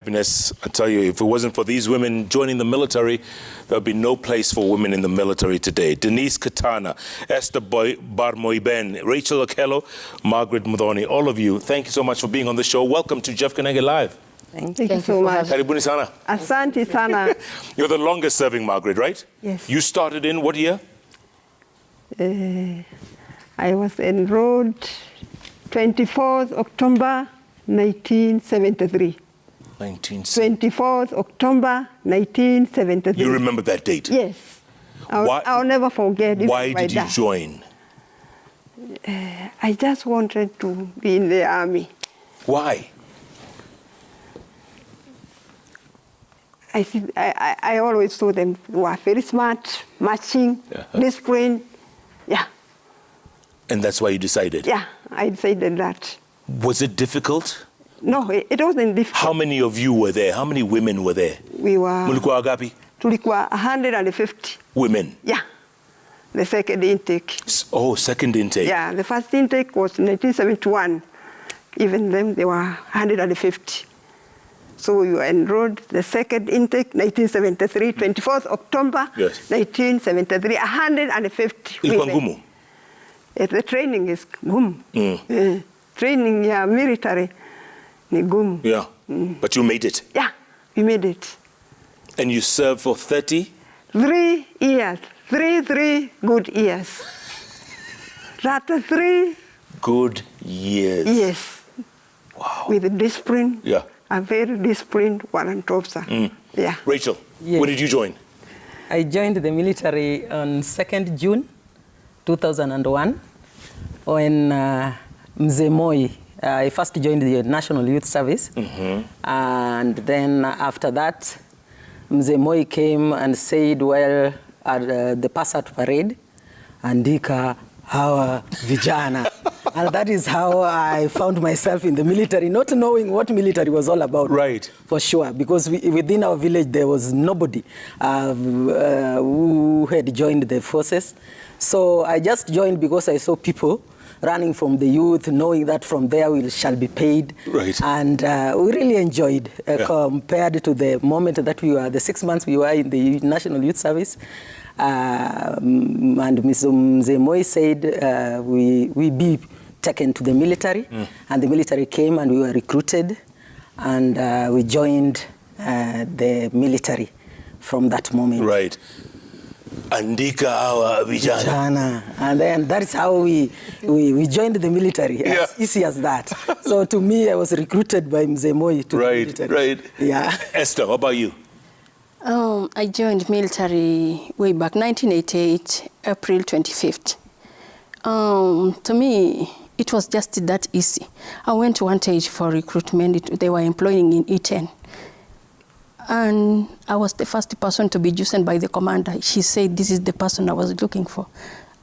happiness. I tell you, if it wasn't for these women joining the military, there would be no place for women in the military today. Denise Katana, Esther Barmoiben, Rachel Okello, Margaret Mudhoni, all of you, thank you so much for being on the show. Welcome to Jeff Koinange Live. Thank you so much. Karibuni sana. Asante sana. You're the longest serving, Margaret, right? Yes. You started in what year? I was enrolled 24th October 1973. 24th October 1973. You remember that date? Yes. I'll never forget it. Why did you join? I just wanted to be in the army. Why? I always saw them were very smart, marching, disciplined. Yeah. And that's why you decided? Yeah, I decided that. Was it difficult? No, it wasn't difficult. How many of you were there? How many women were there? We were... Mulikuwa agapi? Tulikuwa 150. Women? Yeah. The second intake. Oh, second intake. Yeah, the first intake was 1971. Even then, there were 150. So we were enrolled. The second intake, 1973, 24th October, 1973, 150 Ilikuwa women. ngumu? The training is gumu. Training, military, ni gumu. Yeah, but you made it? Yeah, we made it. And you served for 30? 3 years. Three good years. That 3 good years. Yes. Wow. With discipline. Yeah. A very disciplined warrant officer. Yeah. Rachel, yes. When did you join? I joined the military on 2nd June 2001 when Mzee Moi, I first joined the National Youth Service. And then after that, Mzee Moi came and said, well, at the pass-out parade, andika hawa vijana. And that is how I found myself in the military, not knowing what military was all about. Right. For sure, because within our village there was nobody who had joined the forces. So I just joined because I saw people running from the youth, knowing that from there we shall be paid. Right. And we really enjoyed compared to the moment that we were, the 6 months we were in the National Youth Service. And Mzee Moi said we be taken to the military, and the military came and we were recruited, and we joined the military from that moment. Right. Andika awa vijana. And then that's how we joined the military, as easy as that. So to me, I was recruited by Mzee Moi to the military. Right. Yeah. Esther, what about you? I joined military way back 1988, April 25th. To me, it was just that easy. I went to one stage for recruitment. They were employing in E10. And I was the first person to be chosen by the commander. She said, this is the person I was looking for.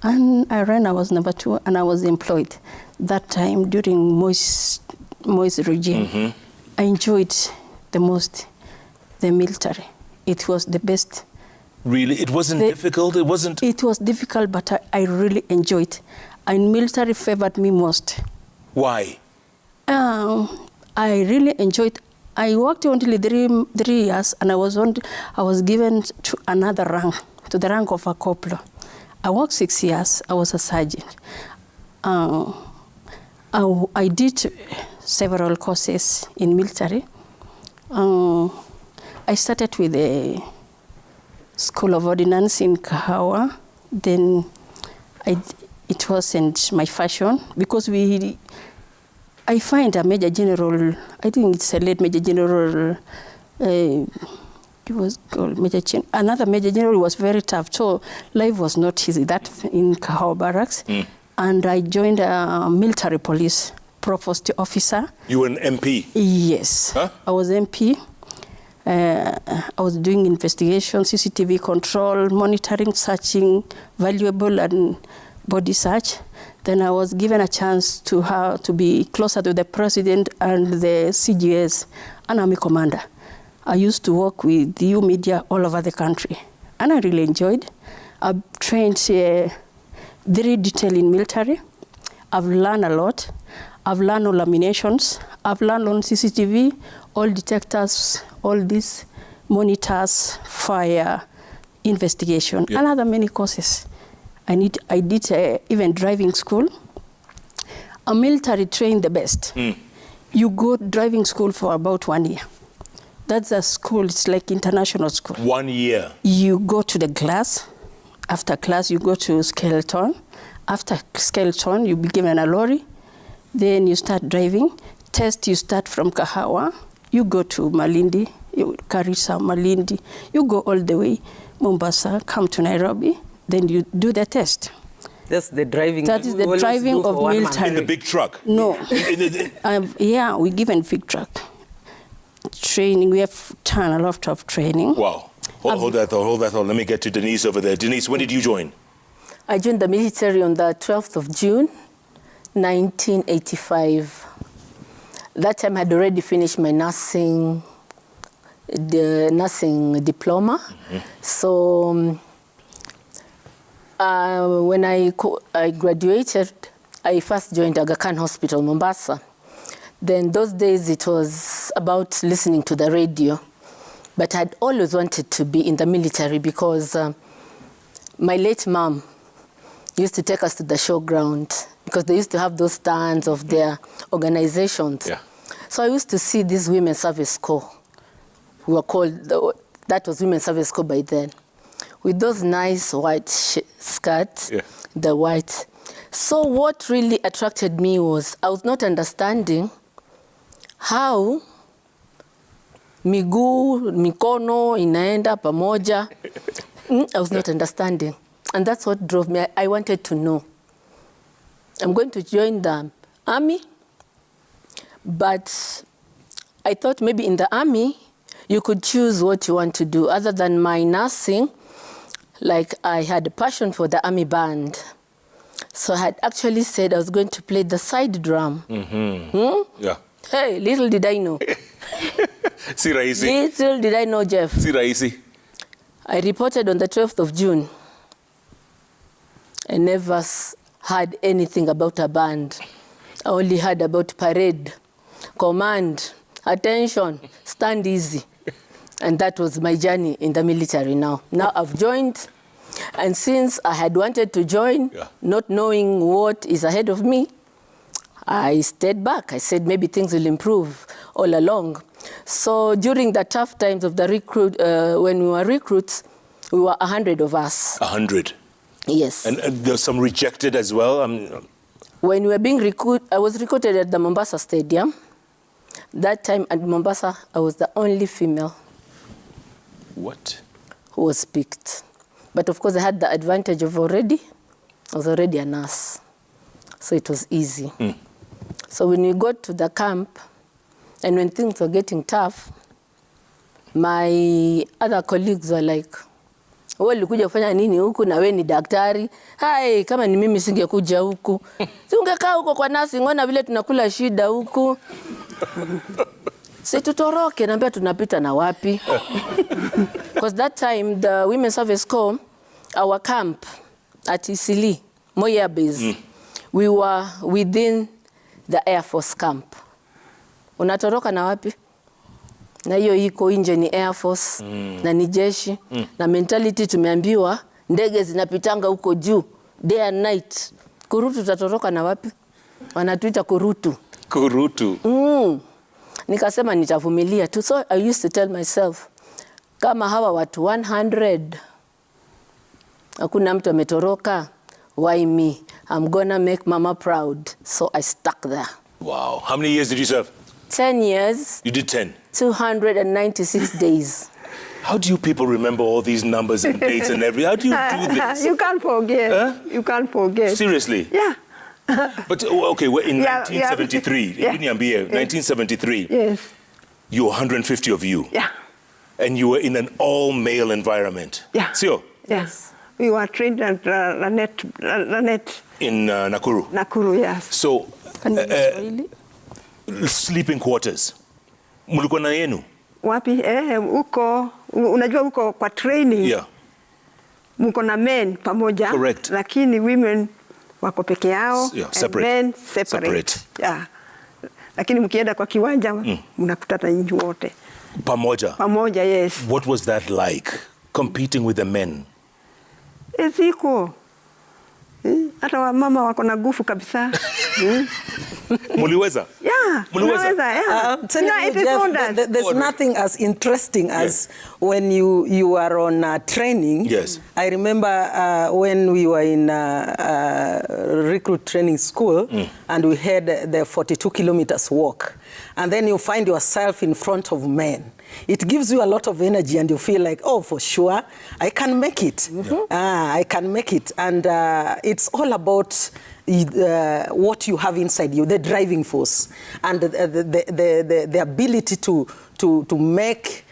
And I ran, I was number 2, and I was employed. That time, during Moi's regime, I enjoyed the most the military. It was the best. Really? It wasn't difficult? It wasn't? It was difficult, but I really enjoyed it. And military favored me most. Why? I really enjoyed. I worked only 3 years, and I was given to another rank, to the rank of a corporal. I worked 6 years. I was a sergeant. I did several courses in military. I started with the School of Ordnance in Kahawa. Then it wasn't my fashion because I find a Major General, I think it's a late Major General, he was called Major General. Another Major General was very tough, so life was not easy. That in Kahawa Barracks. And I joined a military police provost officer. You were an MP? Yes. Huh? I was MP. I was doing investigation, CCTV control, monitoring, searching, valuable and body search. Then I was given a chance to be closer to the president and the CGS, an army commander. I used to work with EU media all over the country, and I really enjoyed. I've trained very detailed in military. I've learned a lot. I've learned on laminations. I've learned on CCTV, all detectors, all these monitors, fire, investigation, and other many courses. I did even driving school. A military trained the best. You go driving school for about 1 year. That's a school, it's like international school. 1 year? You go to the class. After class, you go to Skeleton. After Skeleton, you be given a lorry. Then you start driving. Test, you start from Kahawa. You go to Malindi, Karisa, Malindi. You go all the way, Mombasa, come to Nairobi. Then you do the test. That's the driving. That is the driving of military. In the big truck? No. Yeah, we given big truck. Training, we have done a lot of training. Wow. Hold that thought. Let me get to Denise over there. Denise, when did you join? I joined the military on the 12th of June, 1985. That time I had already finished my nursing diploma. So when I graduated, I first joined Aga Khan Hospital, Mombasa. Then those days it was about listening to the radio. But I'd always wanted to be in the military because my late mom used to take us to the showground because they used to have those stands of their organizations. Yeah. So I used to see these Women's Service Corps, who were called, that was Women's Service Corps by then, with those nice white skirts, the white. So what really attracted me was I was not understanding how mikono inaenda pamoja. I was not understanding. And that's what drove me. I wanted to know. I'm going to join the army, but I thought maybe in the army, you could choose what you want to do. Other than my nursing, like I had a passion for the army band. So I had actually said I was going to play the side drum. Yeah. Hey, little did I know. Si rahisi. Little did I know, Jeff. Si rahisi. I reported on the 12th of June. I never heard anything about a band. I only heard about parade, command, attention, stand easy. And that was my journey in the military now. Now I've joined, and since I had wanted to join, not knowing what is ahead of me, I stayed back. I said maybe things will improve all along. So during the tough times of the recruit, when we were recruits, we were 100 of us. 100? Yes. And there's some rejected as well? When we were being recruited, I was recruited at the Mombasa Stadium. That time at Mombasa, I was the only female. What? Who was picked. But of course, I had the advantage of I was already a nurse. So it was easy. So when we got to the camp, and when things were getting tough, my other colleagues were like, wewe ulikuja kufanya nini huku na wewe ni daktari? Hai, kama ni mimi singekuja huku. Si ungekaa huko kwa nasi, ngona vile tunakula shida huku. Si tutoroke, naambia tunapita na wapi? Because that time, the Women's Service Corps, our camp at Isili, Moya Base, we were within the Air Force camp. Unatoroka na wapi? Na hiyo iko nje ni Air Force, na ni jeshi, na mentality tumeambiwa, ndege zinapitanga huko juu, day and night. Kurutu tatoroka na wapi? Wanatuita kurutu. Kurutu. Nikasema nitavumilia tu. So I used to tell myself, kama hawa watu 100, hakuna mtu ametoroka, why me? I'm gonna make mama proud. So I stuck there. Wow. How many years did you serve? 10 years. You did 10? 296 days. How do you people remember all these numbers and dates and everything? How do you do this? You can't forget. Huh? You can't forget. Seriously? Yeah. But, okay, we're in 1973. 1973. Yes. You were 150 of you. Yeah. And you were in an all-male environment. Yeah. Sio? Yes. We were trained at Lanet. In Nakuru? Nakuru, yes. So, sleeping quarters. Mulikuwa na yenu? Wapi? Uko, unajua uko kwa training. Yeah. Mko na men pamoja. Correct. Lakini women wako peke yao. Yeah, and separate. men separate. Yeah. lakini mkienda kwa kiwanja mnakutana nyinyi wote pamoja. Yes. What was that like, competing with the men? Ziko hata wamama wako na nguvu kabisa. Muliweza? Yeah, muliweza. Yeah. Jeff, there's nothing as interesting as when you are on training. Yes. I remember when we were in recruit training school and we had the 42 kilometers walk, and then you find yourself in front of men. It gives you a lot of energy and you feel like, oh, for sure, I can make it. I can make it. And it's all about what you have inside you, the driving force, and the ability to make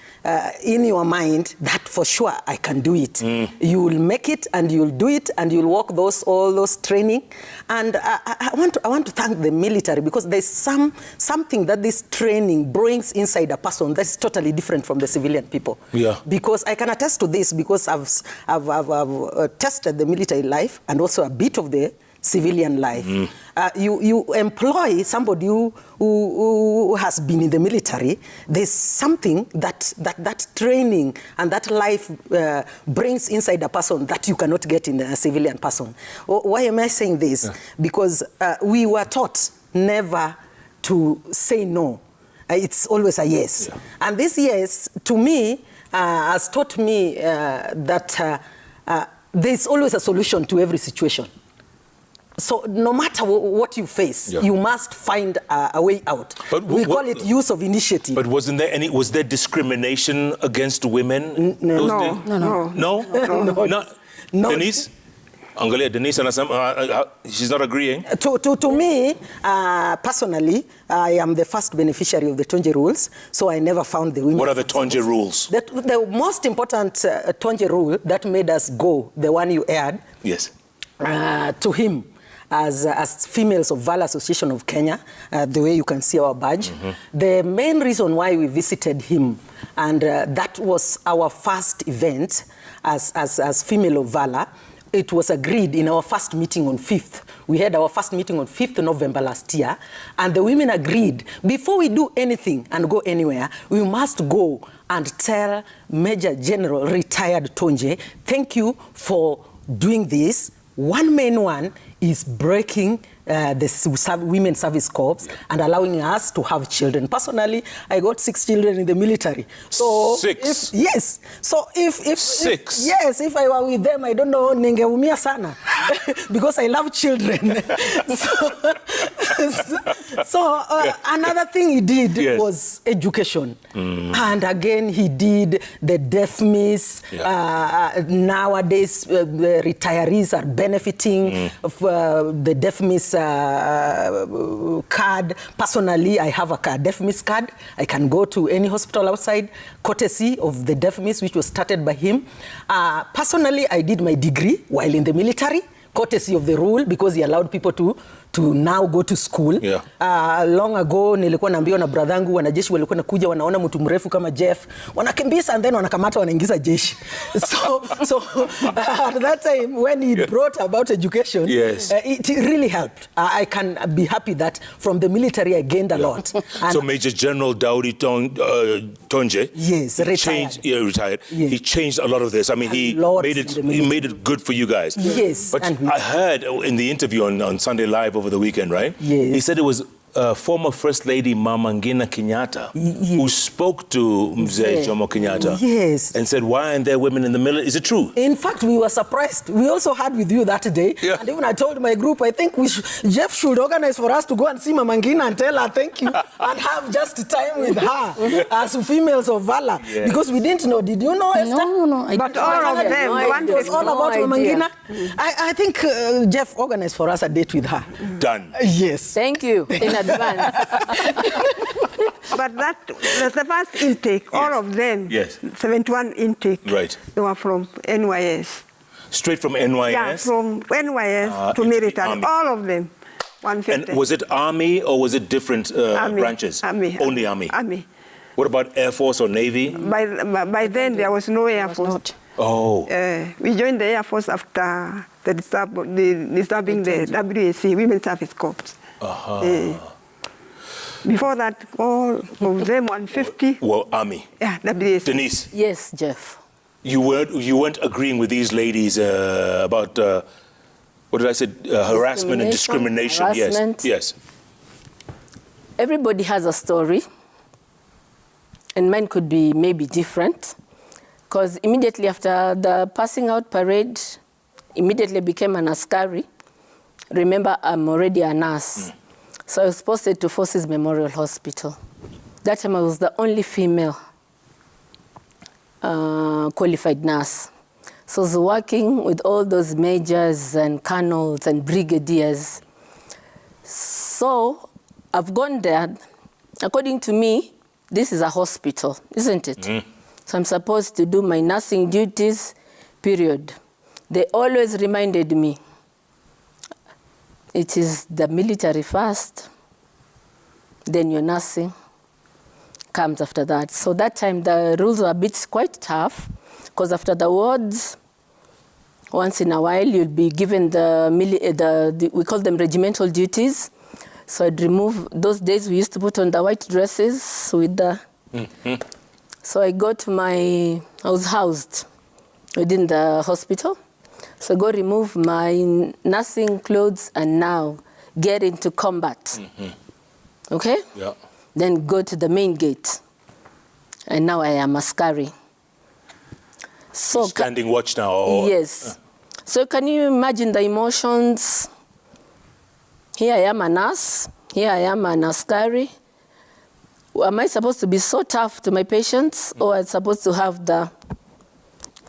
in your mind that for sure I can do it. You will make it and you'll do it and you'll walk all those training. And I want to thank the military, because there's something that this training brings inside a person that's totally different from the civilian people. Yeah. Because I can attest to this, because I've tested the military life and also a bit of the civilian life. You employ somebody who has been in the military. There's something that training and that life brings inside a person that you cannot get in a civilian person. Why am I saying this? Because we were taught never to say no. It's always a yes. And this yes, to me, has taught me that there's always a solution to every situation. So no matter what you face, you must find a way out. But we call it use of initiative. But was there discrimination against women? No. Denise? Angalia, Denise, she's not agreeing. To me, personally, I am the first beneficiary of the Tonje rules, so I never found the women. What are the Tonje rules? The most important Tonje rule that made us go, the one you aired, to him, as Females of Valor Association of Kenya, the way you can see our badge. The main reason why we visited him, and that was our first event as Female of Valor, it was agreed in our first meeting on 5th. We had our first meeting on 5th November last year, and the women agreed, before we do anything and go anywhere, we must go and tell Major General retired Tonje, thank you for doing this. One main one is breaking the Women's Service Corps and allowing us to have children. Personally, I got 6 children in the military. So 6? Yes. So if 6? If I were with them, I don't know, ningeumia sana. Because I love children. Another thing he did was education. And again, he did the deaf miss. Nowadays, the retirees are benefiting of the deaf miss card. Personally, I have a deaf miss card. I can go to any hospital outside, courtesy of the deaf miss, which was started by him. Personally, I did my degree while in the military, courtesy of the rule, because he allowed people to now go to school. Long ago, nilikuwa naambiwa na bradhangu, wanajeshi walikuwa nakuja, wanaona mtu mrefu kama Jeff, wanakimbisa and then wanakamata, wanaingiza jeshi. So at that time, when he brought about education, it really helped. I can be happy that from the military I gained a lot. So Major General Daudi Tonje, retired. Yes. He changed a lot of this. I mean, he made it good for you guys. Yes. But I heard in the interview on Sunday Live over the weekend, right? Yes. He said it was former First Lady Mama Ngina Kenyatta who spoke to Mzee Jomo Kenyatta and said, why aren't there women in the military? Is it true? In fact, we were surprised. We also had with you that day. And even I told my group, I think Jeff should organize for us to go and see Mama Ngina and tell her thank you and have just time with her as Females of Valor. Because we didn't know. Did you know, Esther? No. But all of them, it was all about Mama Ngina. I think Jeff organized for us a date with her. Done. Yes. Thank you in advance. But the first intake, all of them, 71 intake, they were from NYS. Straight from NYS? Yeah, from NYS to military, Army. All of them, 150. And was it Army or was it different branches? Army. Only Army? Army. What about Air Force or Navy? By then, there was no Air Force. Oh. We joined the Air Force after disturbing the WSC, Women's Service Corps. Before that, all of them 150. Well, Army. Yeah, WS. Denise. Yes, Jeff. You weren't agreeing with these ladies about what did I say? Harassment and discrimination. Harassment. Yes. Everybody has a story, and mine could be maybe different. Because immediately after the passing out parade, immediately became an askari. Remember, I'm already a nurse. So I was posted to Forces Memorial Hospital. That time I was the only female qualified nurse. So I was working with all those majors and colonels and brigadiers. So I've gone there. According to me, this is a hospital, isn't it? So I'm supposed to do my nursing duties, period. They always reminded me, it is the military first, then your nursing comes after that. So that time the rules were a bit quite tough, because after the wards, once in a while you'll be given we call them regimental duties. So I'd remove, those days we used to put on the white dresses with the, so I was housed within the hospital. So go remove my nursing clothes and now get into combat. Okay? Yeah. Then go to the main gate. And now I am askari. So Standing watch now? Or, yes. So can you imagine the emotions? Here I am a nurse. Here I am an askari. Am I supposed to be so tough to my patients, or am I supposed to have the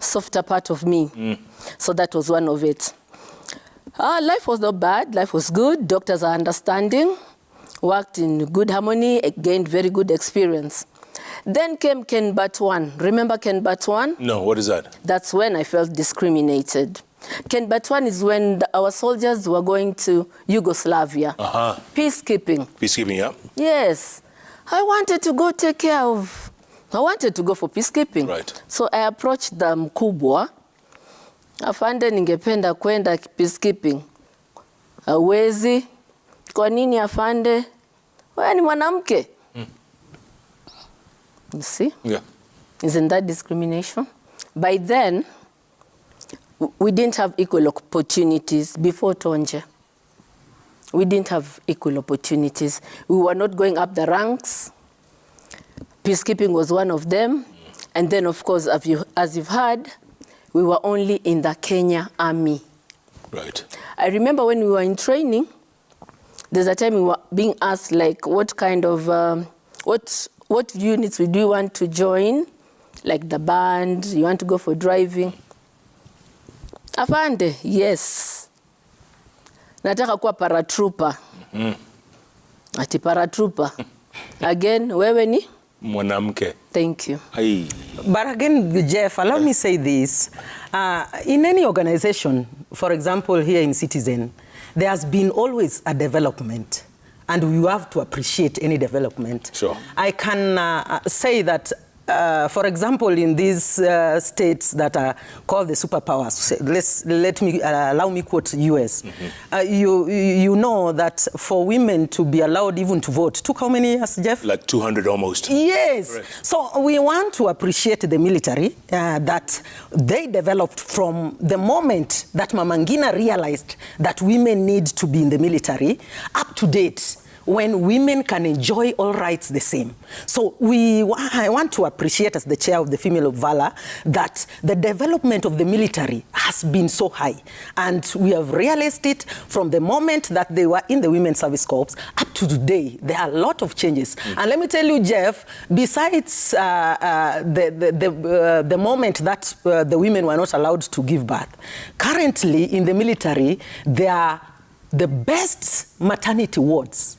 softer part of me? So that was one of it. Life was not bad. Life was good. Doctors are understanding. Worked in good harmony. Gained very good experience. Then came Ken Batwan. Remember Ken Batwan? No, what is that? That's when I felt discriminated. Ken Batwan is when our soldiers were going to Yugoslavia. Peacekeeping. Peacekeeping, yeah. Yes. I wanted to go for peacekeeping. Right. So I approached the mkubwa. Afande, ningependa kwenda peacekeeping. Hawezi. Kwa nini afande? Wewe ni mwanamke. You see? Yeah. Isn't that discrimination? By then, we didn't have equal opportunities before Tonje. We didn't have equal opportunities. We were not going up the ranks. Peacekeeping was one of them. And then, of course, as you've heard, we were only in the Kenya Army. Right. I remember when we were in training, there's a time we were being asked, like, what kind of, what units would you want to join? Like the band, you want to go for driving? Afande, yes. Nataka kuwa paratrooper. Ati paratrooper. Again, wewe ni? Mwanamke. Thank you. Aye. But again, Jeff, allow me say this. In any organization, for example, here in Citizen, there has been always a development, and we have to appreciate any development. Sure. I can say that, for example, in these states that are called the superpowers, allow me quote US. You know that for women to be allowed even to vote took how many years, Jeff? Like 200 almost. Yes. Right. So we want to appreciate the military that they developed from the moment that Mama Ngina realized that women need to be in the military up to date, when women can enjoy all rights the same. So I want to appreciate, as the chair of the Female of Valor, that the development of the military has been so high. And we have realized it from the moment that they were in the Women's Service Corps up to today. There are a lot of changes. And let me tell you, Jeff, besides the moment that the women were not allowed to give birth, currently in the military, there are the best maternity wards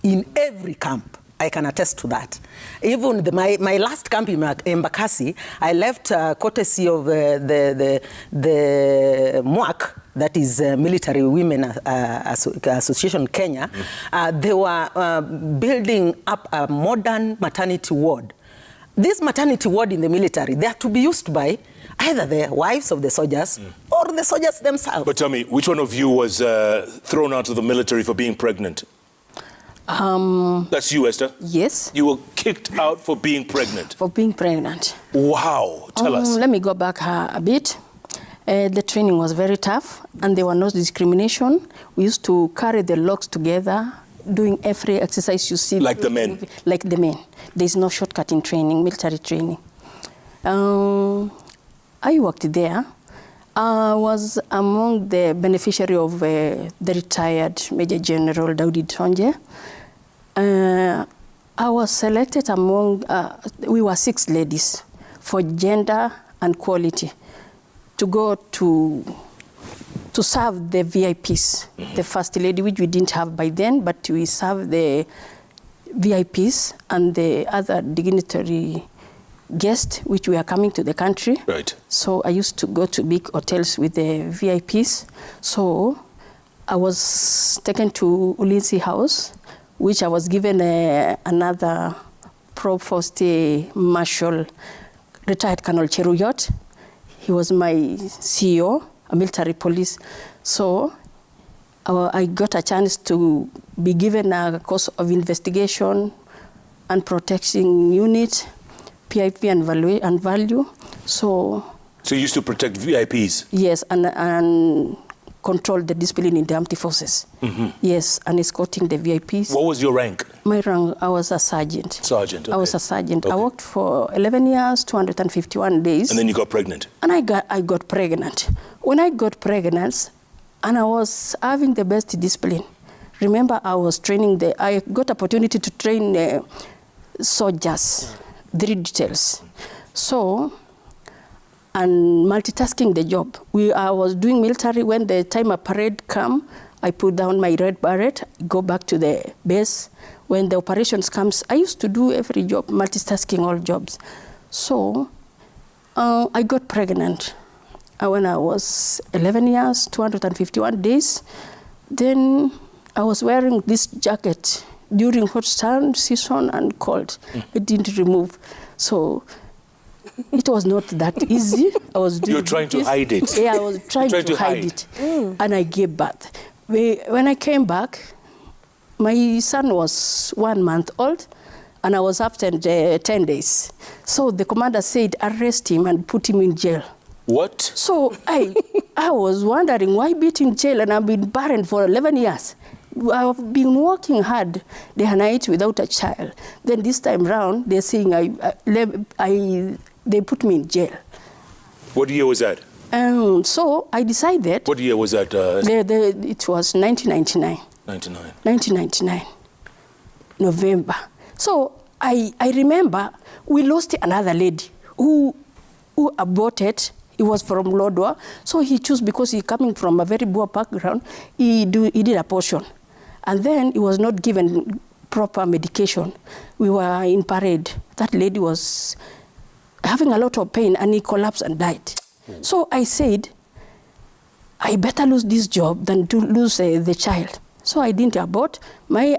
in every camp. I can attest to that. Even my last camp in Mbakasi, I left courtesy of the MWAC, that is Military Women Association Kenya. They were building up a modern maternity ward. This maternity ward in the military, they are to be used by either the wives of the soldiers or the soldiers themselves. But tell me, which one of you was thrown out of the military for being pregnant? That's you, Esther? Yes. You were kicked out for being pregnant? For being pregnant. Wow. Tell us. Let me go back a bit. The training was very tough, and there was no discrimination. We used to carry the logs together, doing every exercise you see. Like the men? Like the men. There's no shortcut in training, military training. I worked there. I was among the beneficiary of the retired Major General Daudi Tonje. I was selected among, we were 6 ladies for gender and quality to go to serve the VIPs, the first lady, which we didn't have by then, but we served the VIPs and the other dignitary guests which were coming to the country. Right. So I used to go to big hotels with the VIPs. So I was taken to Ulinzi House, which I was given another Provost Marshal, retired Colonel Cheruyot. He was my CEO, a military police. So I got a chance to be given a course of investigation and protection unit, PIP and value. So you used to protect VIPs? Yes, and control the discipline in the armed forces. Yes, and escorting the VIPs. What was your rank? My rank, I was a sergeant. Sergeant, okay. I was a sergeant. Okay. I worked for 11 years, 251 days. And then you got pregnant? And I got pregnant. When I got pregnant, and I was having the best discipline. Remember, I was training I got opportunity to train soldiers, 3 details. So, and multitasking the job. I was doing military. When the time of parade come, I put down my red beret, go back to the base. When the operations comes, I used to do every job, multitasking all jobs. So I got pregnant when I was 11 years, 251 days. Then I was wearing this jacket during hot sun season and cold. It didn't remove. So it was not that easy. I was doing You're trying to hide it. Yeah, I was trying to hide it. And I gave birth. When I came back, my son was 1 month old, and I was absent 10 days. So the commander said, arrest him and put him in jail. What? So I was wondering, why be in jail? And I've been barren for 11 years. I've been working hard day and night without a child. Then this time round, they're saying they put me in jail. What year was that? So I decided. What year was that? It was 1999. 1999, November. So I remember we lost another lady who aborted. He was from Lodwar. So he chose, because he coming from a very poor background, he did abortion. And then he was not given proper medication. We were in parade. That lady was having a lot of pain, and he collapsed and died. So I said, I better lose this job than to lose the child. So I didn't abort. My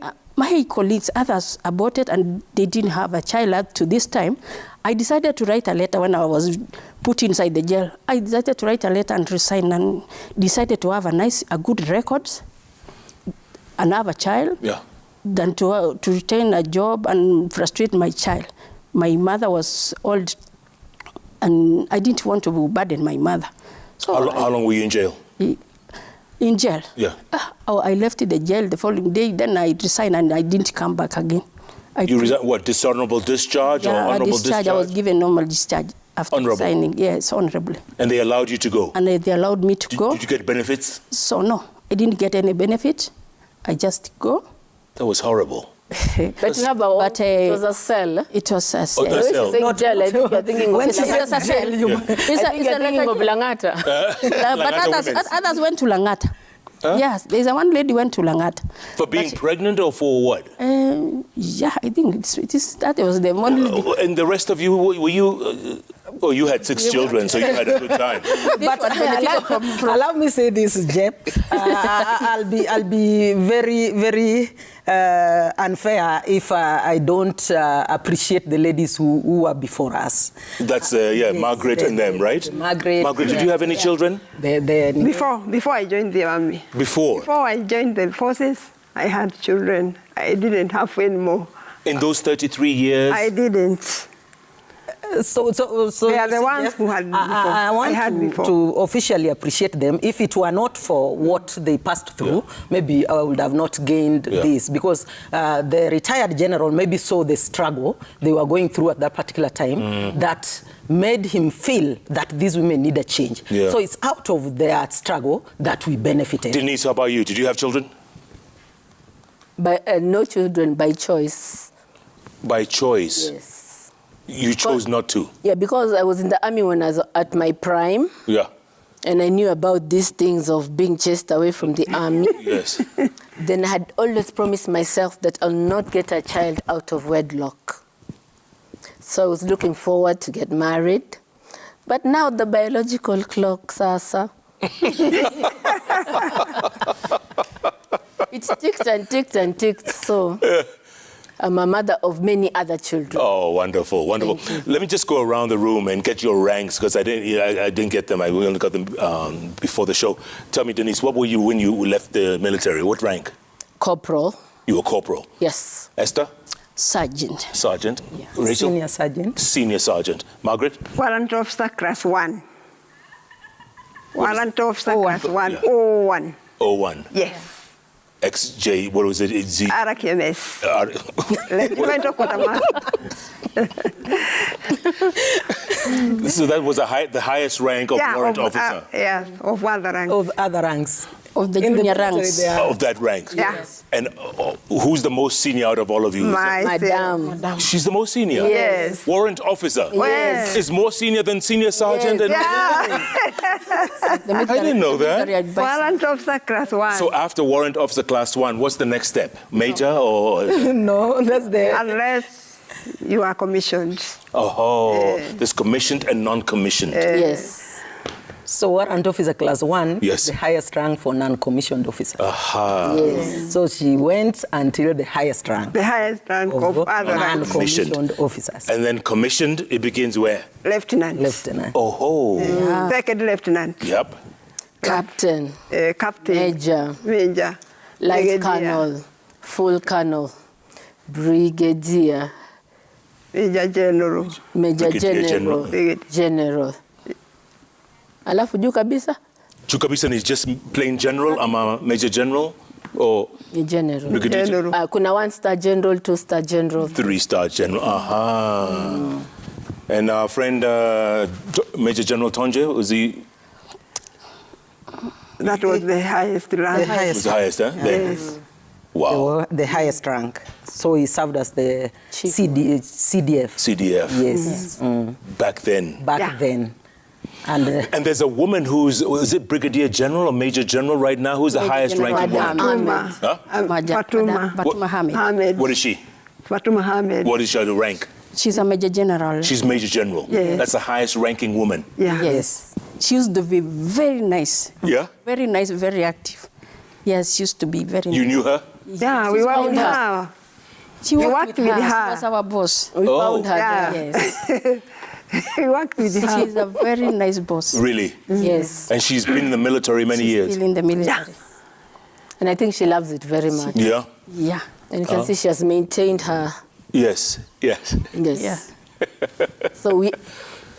colleagues, others aborted, and they didn't have a child up to this time. I decided to write a letter when I was put inside the jail. I decided to write a letter and resign, and decided to have a good record and have a child, than to retain a job and frustrate my child. My mother was old, and I didn't want to burden my mother. So how long were you in jail? In jail? Yeah. I left the jail the following day. Then I resigned, and I didn't come back again. You resigned, what, dishonorable discharge or honorable discharge? I was given normal discharge after resigning. Yes, honorably. And they allowed you to go? And they allowed me to go. Did you get benefits? So no, I didn't get any benefit. I just go. That was horrible. But it was a cell. It was a cell. A cell. Not jail. I think you're thinking of When she was a cell, you're thinking of Langata. But others went to Langata. Yes, there's one lady went to Langata. For being pregnant or for what? Yeah, I think that was the only. And the rest of you, were you? You had 6 children, so you had a good time. But allow me say this, Jeff. I'll be very, very unfair if I don't appreciate the ladies who are before us. That's Margaret and them, right? Margaret, did you have any children? Before I joined the army. Before? Before I joined the forces, I had children. I didn't have any more. In those 33 years? I didn't. So They are the ones Jeff, who had before. I want before. to officially appreciate them. If it were not for what they passed through, maybe I would have not gained this, because the retired general maybe saw the struggle they were going through at that particular time that made him feel that these women need a change. Yeah. So it's out of their struggle that we benefited. Denise, how about you? Did you have children? No children, by choice. By choice? Yes. You chose not to? Yeah, because I was in the army when I was at my prime. Yeah. And I knew about these things of being chased away from the army. Yes. Then I had always promised myself that I'll not get a child out of wedlock. So I was looking forward to get married. But now the biological clock, Sasa, it ticks and ticks and ticks. So I'm a mother of many other children. Oh, wonderful, wonderful. Let me just go around the room and get your ranks, because I didn't get them. I only got them before the show. Tell me, Denise, what were you when you left the military? What rank? Corporal. You were corporal? Yes. Esther? Sergeant. Sergeant? Yeah. Rachel? Senior sergeant. Senior sergeant. Margaret? Warrant officer class 1. Warrant officer class 1. Yeah. 01. 01. Yes. XJ, what was it? Z? RKMS. Regiment of Quartermaster. So that was the highest rank of warrant officer? Yes, of other ranks. Of other ranks. Of the In junior military, ranks. they are- Of that rank? Yes. And who's the most senior out of all of you? Madam. She's the most senior? Yes. Warrant officer? Yes. Is more senior than senior sergeant? Yes. I didn't know that. Warrant officer class 1. So after warrant officer class 1, what's the next step? Major or? No, that's the... Unless you are commissioned. Oh, there's commissioned and non-commissioned. Yes. So warrant officer class 1 Yes. is the highest rank for non-commissioned officers. Aha. Yes. So she went until the highest rank The highest rank of other ranks. non-commissioned officers. And then commissioned, it begins where? Lieutenant. Lieutenant. Oh. Second lieutenant. Yep. Captain. Captain. Major. Major. Light Brigadier. colonel. Full colonel. Brigadier. Major general. Major Brigadier general. General. General. Alafu juu kabisa Juu kabisa is just plain general, I'm a major general, or ni general. brigadier general? General. Kuna 1-star general, 2-star general. 3-star general. Aha. And our friend Major General Tonje, was he? That was the highest rank. Was the highest, huh? Then. Yes. Wow. The highest rank. So he served as the Chief. CDF. CDF. Yes. Back then. Back then. And And there's a woman who's, is it Brigadier General or Major General right now? Who's the highest ranking woman? Fatuma. Huh? Fatuma. Fatuma Hamid. Ahmed. What is she? Fatuma Ahmed. What is her rank? She's a major general. She's Major General. Yes. That's the highest ranking woman. Yeah. Yes. She used to be very nice. Yeah? Very nice, very active. Yes, she used to be very You nice. knew her? Yeah, we worked with her. She We worked worked with her. She was our boss. We Oh. found her Yeah. there. Yes. We worked with her. She's a very nice boss. Really? Yes. And she's been in the military many years? Still in the military. And I think she loves it very much. Yeah? Yeah. And you can see she has maintained her. Yes, yes. Yes. Yeah. So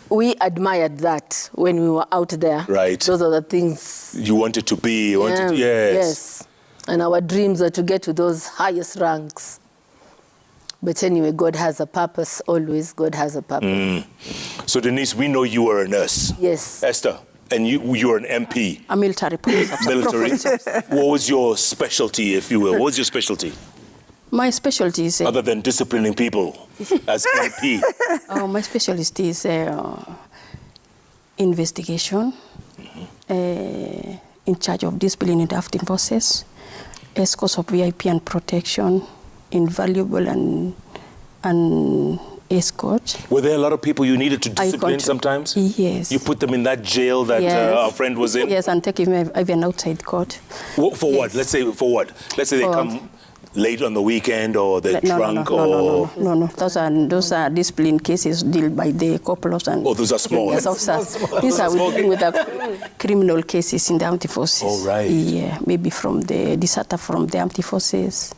we admired that when we were out there. Right. Those are the things. You wanted to be, you wanted, Yeah, yes. And our dreams are to get to those highest ranks. But anyway, God has a purpose. Always, God has a purpose. So Denise, we know you were a nurse. Yes. Esther, and you were an MP. A military police officer. Military. What was your specialty, if you will? What was your specialty? My specialty is Other than disciplining people as MP? my specialty is investigation, in charge of discipline and drafting process, escorts of VIP and protection, invaluable and escort. Were there a lot of people you needed to I discipline control- sometimes? Yes. You put them in that jail that Yes. our friend was in? Yes, and take him even outside court. For what? Yes. Let's say for what? Let's say they For- come, late on the weekend or they're drunk or... No. Those are discipline cases dealt by the corporals and... Oh, those are small. These are dealing with the criminal cases in the armed forces. Oh, right. Yeah, maybe from the deserter from the armed forces.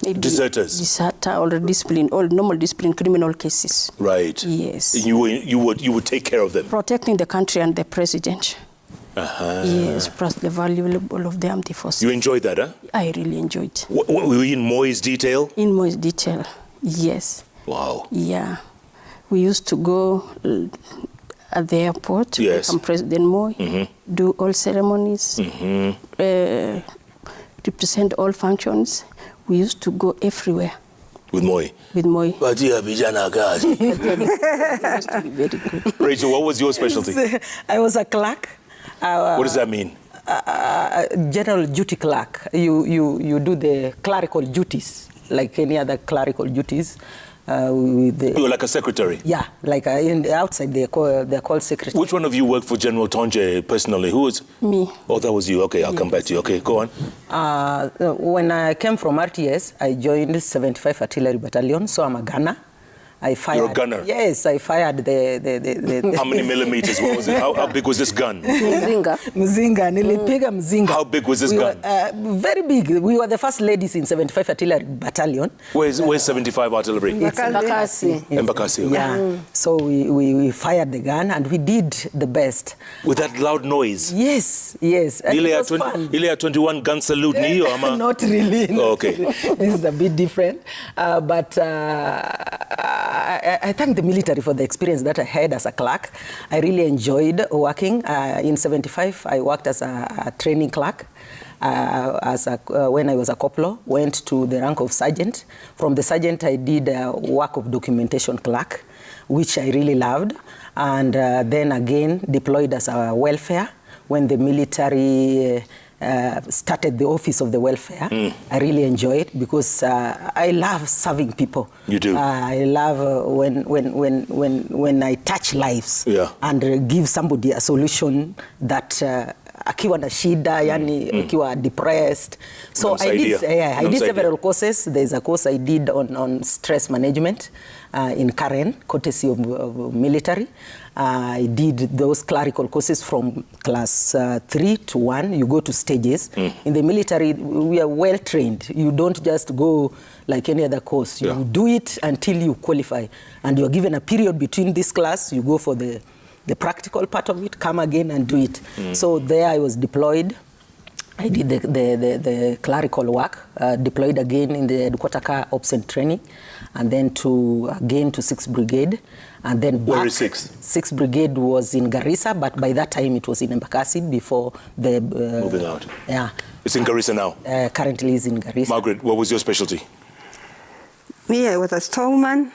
Maybe deserters? Deserter or discipline, all normal discipline criminal cases. Right. Yes. And you would take care of them? Protecting the country and the president. Yes, plus the valuable of the armed forces. You enjoyed that, huh? I really enjoyed. Were you in Moi's detail? In Moi's detail, yes. Wow. Yeah. We used to go at the airport, yes. Welcome President Moi, do all ceremonies, represent all functions. We used to go everywhere. With Moi? With Moi. But you have very good. Rachel, what was your specialty? I was a clerk. What does that mean? General duty clerk. You do the clerical duties, like any other clerical duties. You're like a secretary? Yeah, like outside they're called secretary. Which one of you worked for General Tonje personally? Who was? Me. Oh, that was you. Okay, I'll come back to you. Okay, go on. When I came from RTS, I joined 75 Artillery Battalion, so I'm a gunner. I fired. You're a gunner? Yes, I fired the How many millimeters? What was it? How big was this gun? Mzinga. Nilipiga mzinga. How big was this gun? Very big. We were the first ladies in 75 Artillery Battalion. Where's 75 Artillery? Embakasi. Embakasi, okay. Yeah. So we fired the gun and we did the best. With that loud noise? Yes. And it was fun. Ile 21 gun salute ni hiyo ama? Not really. Oh, okay. This is a bit different. But I thank the military for the experience that I had as a clerk. I really enjoyed working. In 75, I worked as a training clerk. When I was a corporal, went to the rank of sergeant. From the sergeant, I did work of documentation clerk, which I really loved. And then again, deployed as a welfare when the military started the office of the welfare. I really enjoy it because I love serving people. You do? I love when I touch lives and give somebody a solution that akiwa na shida, yani akiwa depressed. So I did several courses. There's a course I did on stress management in Karen, courtesy of military. I did those clerical courses from class 3 to 1. You go to stages. In the military, we are well trained. You don't just go like any other course. You do it until you qualify. And you're given a period between this class. You go for the practical part of it, come again and do it. So there I was deployed. I did the clerical work, deployed again in the Dukwataka Ops and Training, and then to 6th Brigade. And then back. Where is 6th? 6th Brigade was in Garissa, but by that time it was in Embakasi before the... moving out. Yeah. It's in Garissa now? Currently is in Garissa. Margaret, what was your specialty? Me, I was a storeman.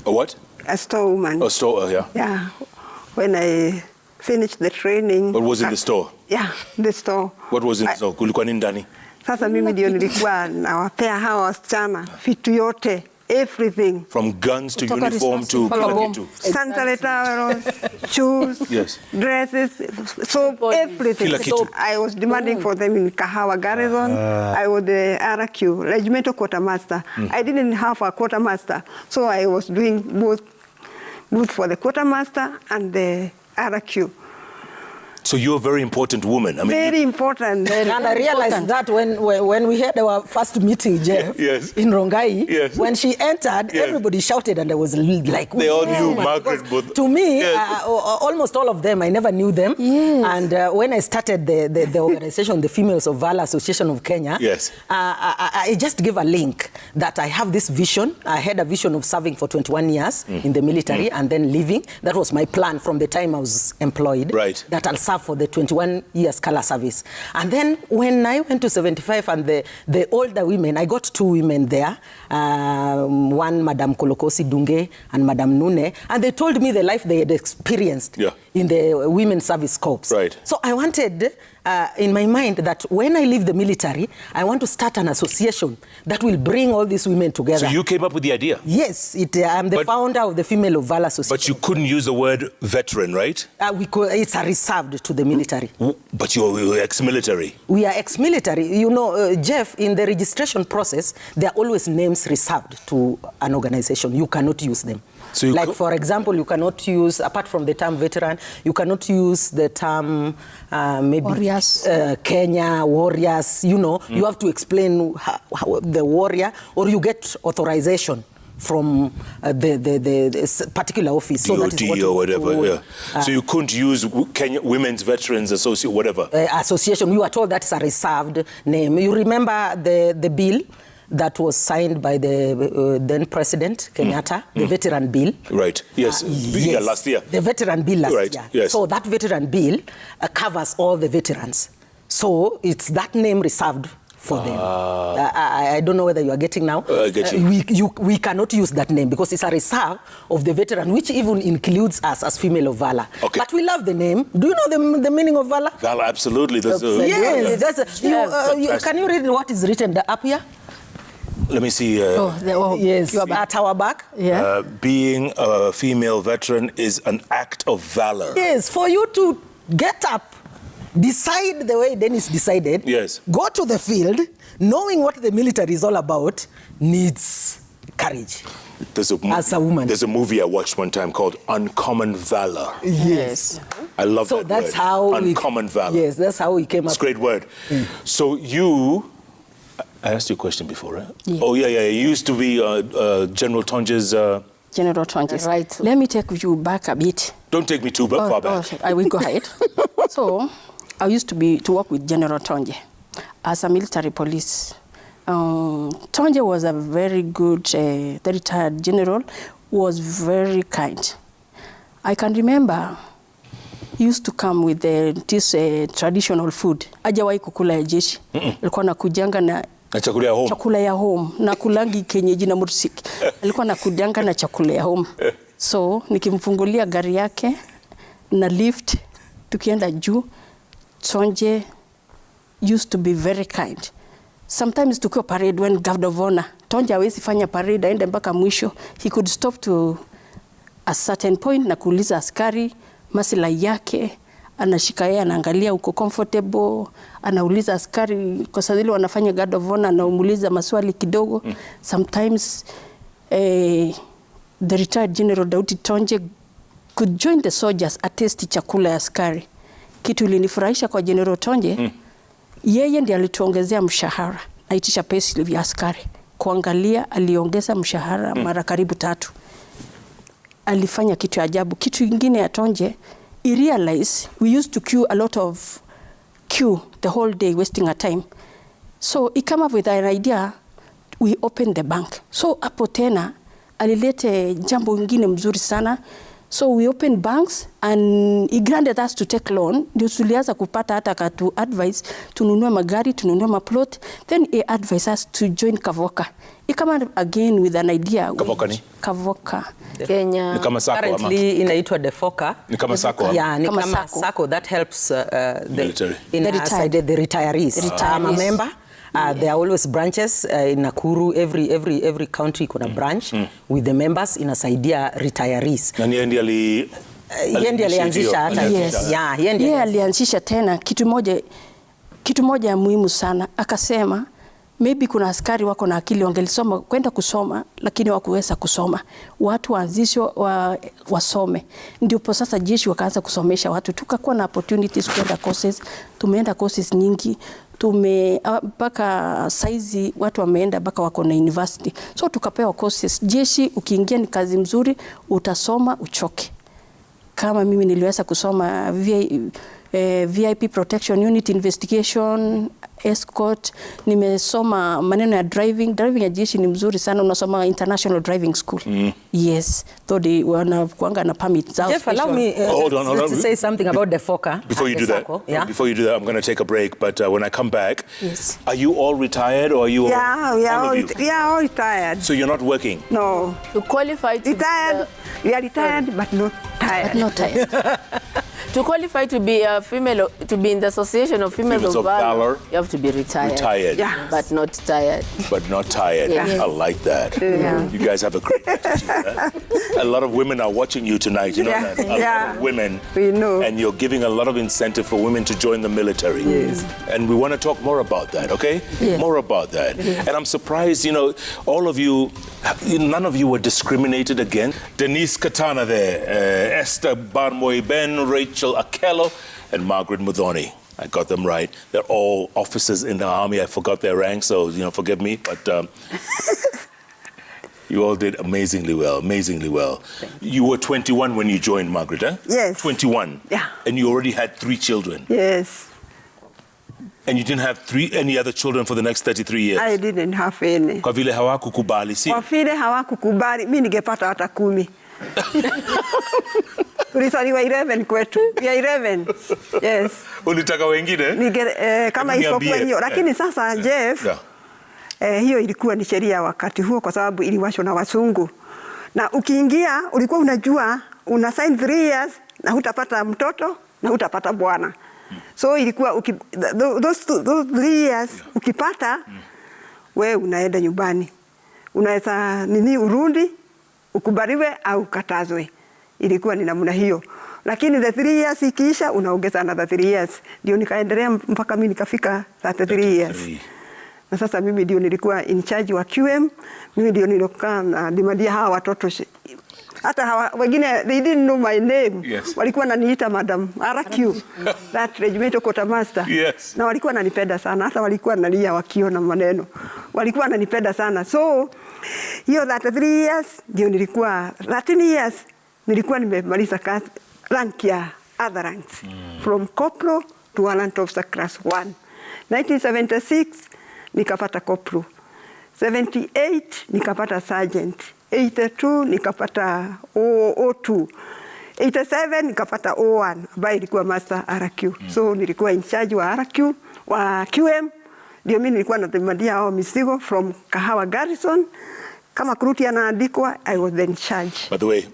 A what? A storeman. A store, yeah. Yeah. When I finished the training. What was in the store? Yeah, the store. What was in the store? Kulikuwa nini ndani? Sasa mimi ndio nilikuwa nawapea hawa wasichana vitu yote, everything. From guns to uniform to sanitary towels, shoes, dresses, soap, everything. So I was demanding for them in Kahawa Garrison. I was the RQ, regimental quartermaster. I didn't have a quartermaster, so I was doing both for the quartermaster and the RQ. So you're a very important woman. I mean, very important. And I realized that when we had our first meeting, Jeff, in Rongai, when she entered, everybody shouted and I was like... They all knew Margaret. To me, almost all of them, I never knew them. And when I started the organization, the Females of Valor Association of Kenya, I just gave a link that I have this vision. I had a vision of serving for 21 years in the military and then leaving. That was my plan from the time I was employed. Right. That I'll serve for the 21 years color service. And then when I went to 75 and the older women, I got 2 women there, one Madam Kolokosi Dunge and Madam Nune, and they told me the life they had experienced in the Women's Service Corps. Right. So I wanted in my mind that when I leave the military, I want to start an association that will bring all these women together. So you came up with the idea? Yes, I'm the founder of the Female of Valor Association. But you couldn't use the word veteran, right? It's reserved to the military. But you're ex-military. We are ex-military. You know, Jeff, in the registration process, there are always names reserved to an organization. You cannot use them. So for example, you cannot use, apart from the term veteran, you cannot use the term maybe warriors. Kenya, warriors, you know. You have to explain how the warrior, or you get authorization from the particular office. DOD so that is what or whatever, so you couldn't use Kenya Women's Veterans Association, whatever. Association, you are told that's a reserved name. You remember the bill that was signed by the then President Kenyatta, the veteran bill. Right, yes, yes, last year. The veteran bill last year. Yes. So that veteran bill covers all the veterans. So it's that name reserved for them. I don't know whether you are getting now. I get you. We cannot use that name because it's a reserve of the veteran, which even includes us as Female of Valor. Okay. But we love the name. Do you know the meaning of Valor? Valor, absolutely. Yes. Can you read what is written up here? Let me see. Yes, at our back. Yeah. Being a female veteran is an act of valor. Yes, for you to get up, decide the way Dennis decided. Yes. Go to the field, knowing what the military is all about, needs courage. As a woman. There's a movie I watched one time called Uncommon Valor. Yes. I love that So that's word. how Uncommon Valor. Yes, that's how we came up. It's a great word. So I asked you a question before, right? Yeah. Oh, yeah. You used to be General Tonje's... General Tonje. Right. Let me take you back a bit. Don't take me too far back. I will go ahead. So, I used to work with General Tonje as a military police. Tonje was a very good, the retired general, was very kind. I can remember he used to come with this traditional food. Hajawahi kukula ya jeshi. Alikuwa anakujanga na chakula ya home. Na kulangi kenyeji na mursik. Alikuwa anakujanga na chakula ya home. So, nikimfungulia gari yake na lift, tukienda juu, Tonje used to be very kind. Sometimes tukiwa parade when guard of honor, Tonje hawezi fanya parade aende mpaka mwisho. He could stop to a certain point na kuuliza askari maslahi yake, anashika yeye, anaangalia uko comfortable, anauliza askari kwa sababu ile wanafanya guard of honor, anaumuliza maswali kidogo. Sometimes the retired General Daudi Tonje could join the soldiers atesti chakula ya askari. Kitu ilinifurahisha kwa General Tonje, yeye ndiye alituongezea mshahara, naitisha payslip ya askari. Kuangalia aliongeza mshahara mara karibu 3. Alifanya kitu ya ajabu. Kitu kingine ya Tonje, he realized we used to queue a lot of the whole day, wasting our time. So he came up with an idea, we opened the bank. So hapo tena alilete jambo ingine mzuri sana. So we opened banks and he granted us to take loan. Ndio tulianza kupata hata katu advice, tununue magari, tununue maplot. Then he advised us to join Kavoka. He came up again with an idea. Kavoka ni? Kavoka. Kenya. Ni kama sako Currently inaitwa Defoka. Ni kama sako. Yeah, ni Kama kama sako. sako that helps Military. the retirees. I'm a member. There are always branches in Nakuru. Every country kuna branch with the members inasaidia retirees. Na yeye ndiye alianzisha hata. Yes. Yeah, yeye alianzisha tena kitu moja ya muhimu sana. Akasema maybe kuna askari wako na akili wangelisoma kwenda kusoma lakini hawakuweza kusoma. Watu waanzishwe wasome. Ndipo sasa jeshi wakaanza kusomesha watu. Tukakuwa na opportunities kwenda courses. Tumeenda courses nyingi. Mpaka saizi watu wameenda mpaka wako na university. So tukapewa courses. Jeshi ukiingia ni kazi mzuri, utasoma uchoke. Kama mimi niliweza kusoma VIP Protection Unit Investigation, escort, nimesoma maneno ya driving ya jeshi ni mzuri sana, unasoma International Driving School. Yes, though they wanakuanga na permit zao. Jeff, allow me hold on. to say something about the FOCA. Before you do that, I'm going to take a break, but when I come back, yes. Are you all retired or are you we are all retired. So you're not working? No. You qualify to retired. We are retired but not tired. But not tired. To qualify to be a female, to be in the Association of Females of Valor, you have to be retired. Yeah. But not tired. But not tired. Yes. I like that. Yeah. You guys have a great attitude. Huh? A lot of women are watching you tonight. You know that? A lot of women. We know. And you're giving a lot of incentive for women to join the military. Yes. And we want to talk more about that, okay? Yes. More about that. Yes. And I'm surprised, you know, all of you, none of you were discriminated against. Denise Katana there, Esther Barmoy-Ben, Rachel Akello, and Margaret Muthoni. I got them right. They're all officers in the army. I forgot their rank, so, you know, forgive me. But you all did amazingly well, amazingly well. You were 21 when you joined, Margaret, eh? Yes. 21? Yeah. And you already had 3 children? Yes. And you didn't have any other children for the next 33 years? I didn't have any. Kwa vile hawakukubali, si? Kwa vile hawakukubali, mimi ningepata hata 10. Tulizaliwa 11 kwetu. We are 11. Yes. Ulitaka wengine? Kama isipokuwa hiyo. Lakini sasa Jeff, hiyo ilikuwa ni sheria wakati huo kwa sababu iliwashwa na wasungu. Na ukiingia ulikuwa unajua una sign 3 years na hutapata mtoto na hutapata bwana. So ilikuwa those 3 years ukipata wewe unaenda nyumbani. Unaweza urudi ukubaliwe au ukatazwe. Ilikuwa ni namna hiyo. Lakini the 3 years ikiisha unaongeza another 3 years. Ndio nikaendelea mpaka mimi nikafika 33 years. Na sasa mimi ndio nilikuwa in charge wa QM. Mimi ndio nilokaa na dimadia hawa watoto. Hata hawa wengine they didn't know my name. Yes. Walikuwa wananiita Madam RQ. That regimental quartermaster. Yes. Na walikuwa wananipenda sana. Hata walikuwa wanalia wakiona maneno. Walikuwa wananipenda sana. So hiyo 33 years ndio nilikuwa 13 years nilikuwa nimemaliza rank ya other ranks. From corporal to warrant officer class 1. 1976 nikapata corporal. 78 nikapata sergeant. 82 nikapata O2. 87 nikapata O1 ambayo ilikuwa master RQ. So nilikuwa in charge wa RQ wa QM. Ndio mimi nilikuwa natemandia hao misigo from Kahawa Garrison. Kama kruti anaandikwa, I was then in charge. By the way,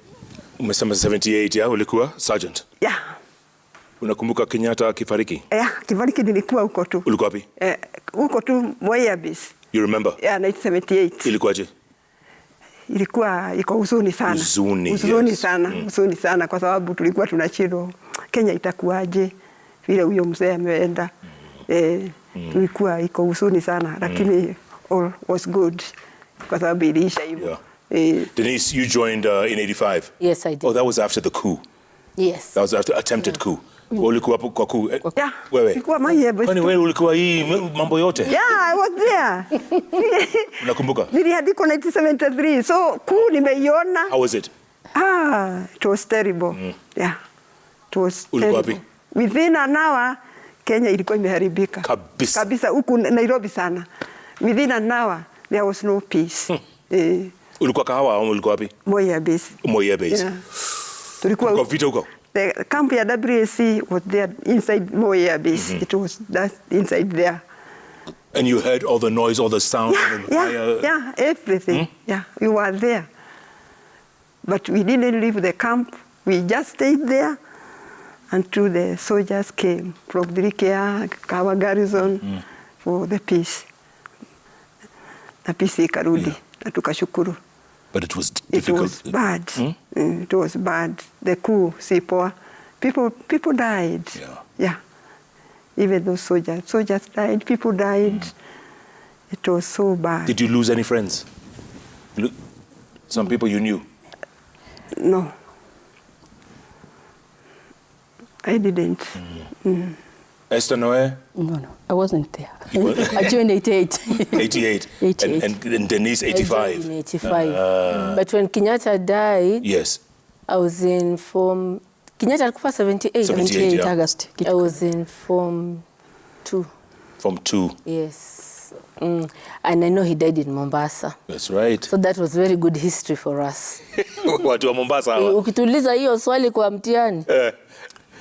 umesema 78 ya ulikuwa sergeant? Yeah. Unakumbuka Kenyatta akifariki? Kifariki nilikuwa huko tu. Ulikuwa wapi? Huko tu Moya Base. You remember? Yeah, 1978. Ilikuwaje? Ilikuwa iko huzuni sana. Huzuni yes. sana, huzuni sana kwa sababu tulikuwa tunashindwa Kenya itakuwaje vile huyo mzee ameenda. Tulikuwa iko huzuni sana lakini all was good kwa sababu iliisha hivyo. Denise, you joined in 85? Yes, I did. Oh, that was after the coup. Yes. That was after attempted coup. Ulikuwa hapo kwa coup? Yeah. Wewe? Ilikuwa Mayebe. Kwani wewe ulikuwa hii mambo yote? Yeah, I was there. Unakumbuka? Niliandikwa 1973. So coup nimeiona. How was it? It was terrible. Yeah. It was Ulikuwa terrible. wapi? Within an hour Kenya ilikuwa imeharibika. Kabisa. Kabisa huku Nairobi sana. Within an hour there was no peace. Ulikuwa Kahawa au ulikuwa wapi? Moya Base. Moya Base. Yeah. Tulikuwa vita huko. The camp ya WAC was there inside Moya Base. It was that inside there. And you heard all the noise, all the sound, and the fire. Yeah, everything. Yeah, we were there. But we didn't leave the camp. We just stayed there until the soldiers came from Dirikia, Kahawa Garrison for the peace. Na peace ikarudi na tukashukuru. But it was difficult. It was bad. It was bad. The coup, si poa. People died. Yeah. Even those soldiers died. People died. It was so bad. Did you lose any friends? Some people you knew? No. I didn't. Esther Noe? No, I wasn't there. I joined 88. 88. 88. And Denise 85. I joined in 85. But when Kenyatta died, yes, I was in form. Kenyatta alikufa 78. 78, August. I was in form 2. Form 2. Yes. And I know he died in Mombasa. That's right. So that was very good history for us. Watu wa Mombasa hawa. Ukituliza hiyo swali kwa mtihani.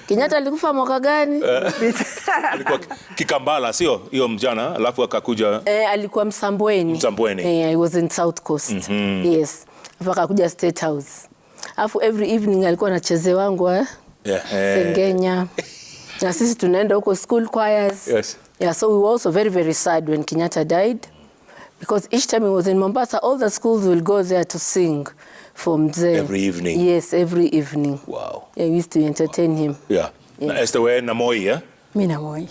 Kenyatta alikufa mwaka gani? Alikuwa Kikambala, sio? Hiyo mjana, alafu akakuja alikuwa Msambweni. Msambweni. I was in South Coast. Yes. Alafu akakuja State House. Alafu every evening alikuwa anacheze wangu Sengenya. Na sisi tunaenda huko school choirs. Yes. Yeah, so we were also very, very sad when Kenyatta died. Because each time he was in Mombasa, all the schools will go there to sing for Mzee. Every evening? Yes, every evening. Wow. Yeah, we used to entertain him. Yeah. Yeah. Na Esther, wewe na Moi, yeah? Mimi na Moi.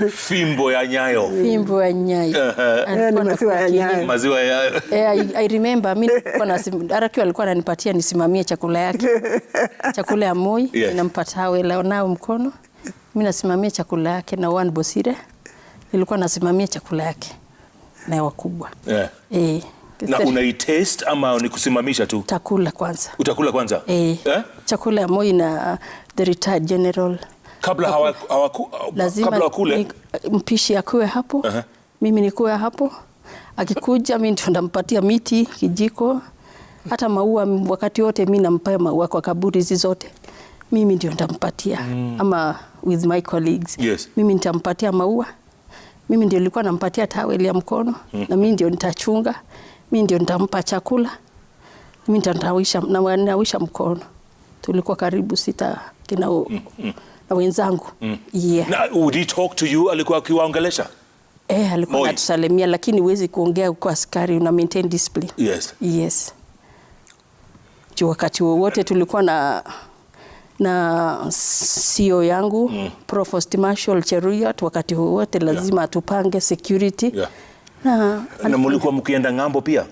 Fimbo ya Nyayo. Fimbo ya Nyayo. Ni maziwa ya Nyayo. Maziwa ya... I remember, mimi Arakiwa alikuwa ananipatia nisimamie chakula yake. Chakula ya Moi, Yes. nampata wela nao mkono. Mimi nasimamia chakula yake na One Bosire. Nilikuwa nasimamia chakula yake na wakubwa. Yeah. Na unaitaste ama ni kusimamisha tu? Takula kwanza. Utakula kwanza? Chakula ya Moi na the retired general. Kabla wakule? Mpishi akuwe hapo. Mimi nikuwe hapo. Akikuja mimi ndio ndampatia miti, kijiko. Hata maua wakati wote mimi nampea maua kwa kaburi zote. Mimi ndio ndampatia. Ama with my colleagues. Yes. Mimi nitampatia maua. Mimi ndio nilikuwa nampatia taweli ya mkono. Na mimi ndio nitachunga. Mimi ndio nitampa chakula. Mimi ndio nitawisha mkono. Tulikuwa karibu 6 na wenzangu. Yeah. Na would he talk to you? Alikuwa akiwaongelesha? Alikuwa anatusalimia, lakini huwezi kuongea kwa askari, una maintain discipline. Yes. Yes. Wakati wote tulikuwa na CEO yangu, Provost Marshal Cheruiyot, wakati wote lazima tupange security. Yeah. Na mlikuwa mkienda ngambo pia?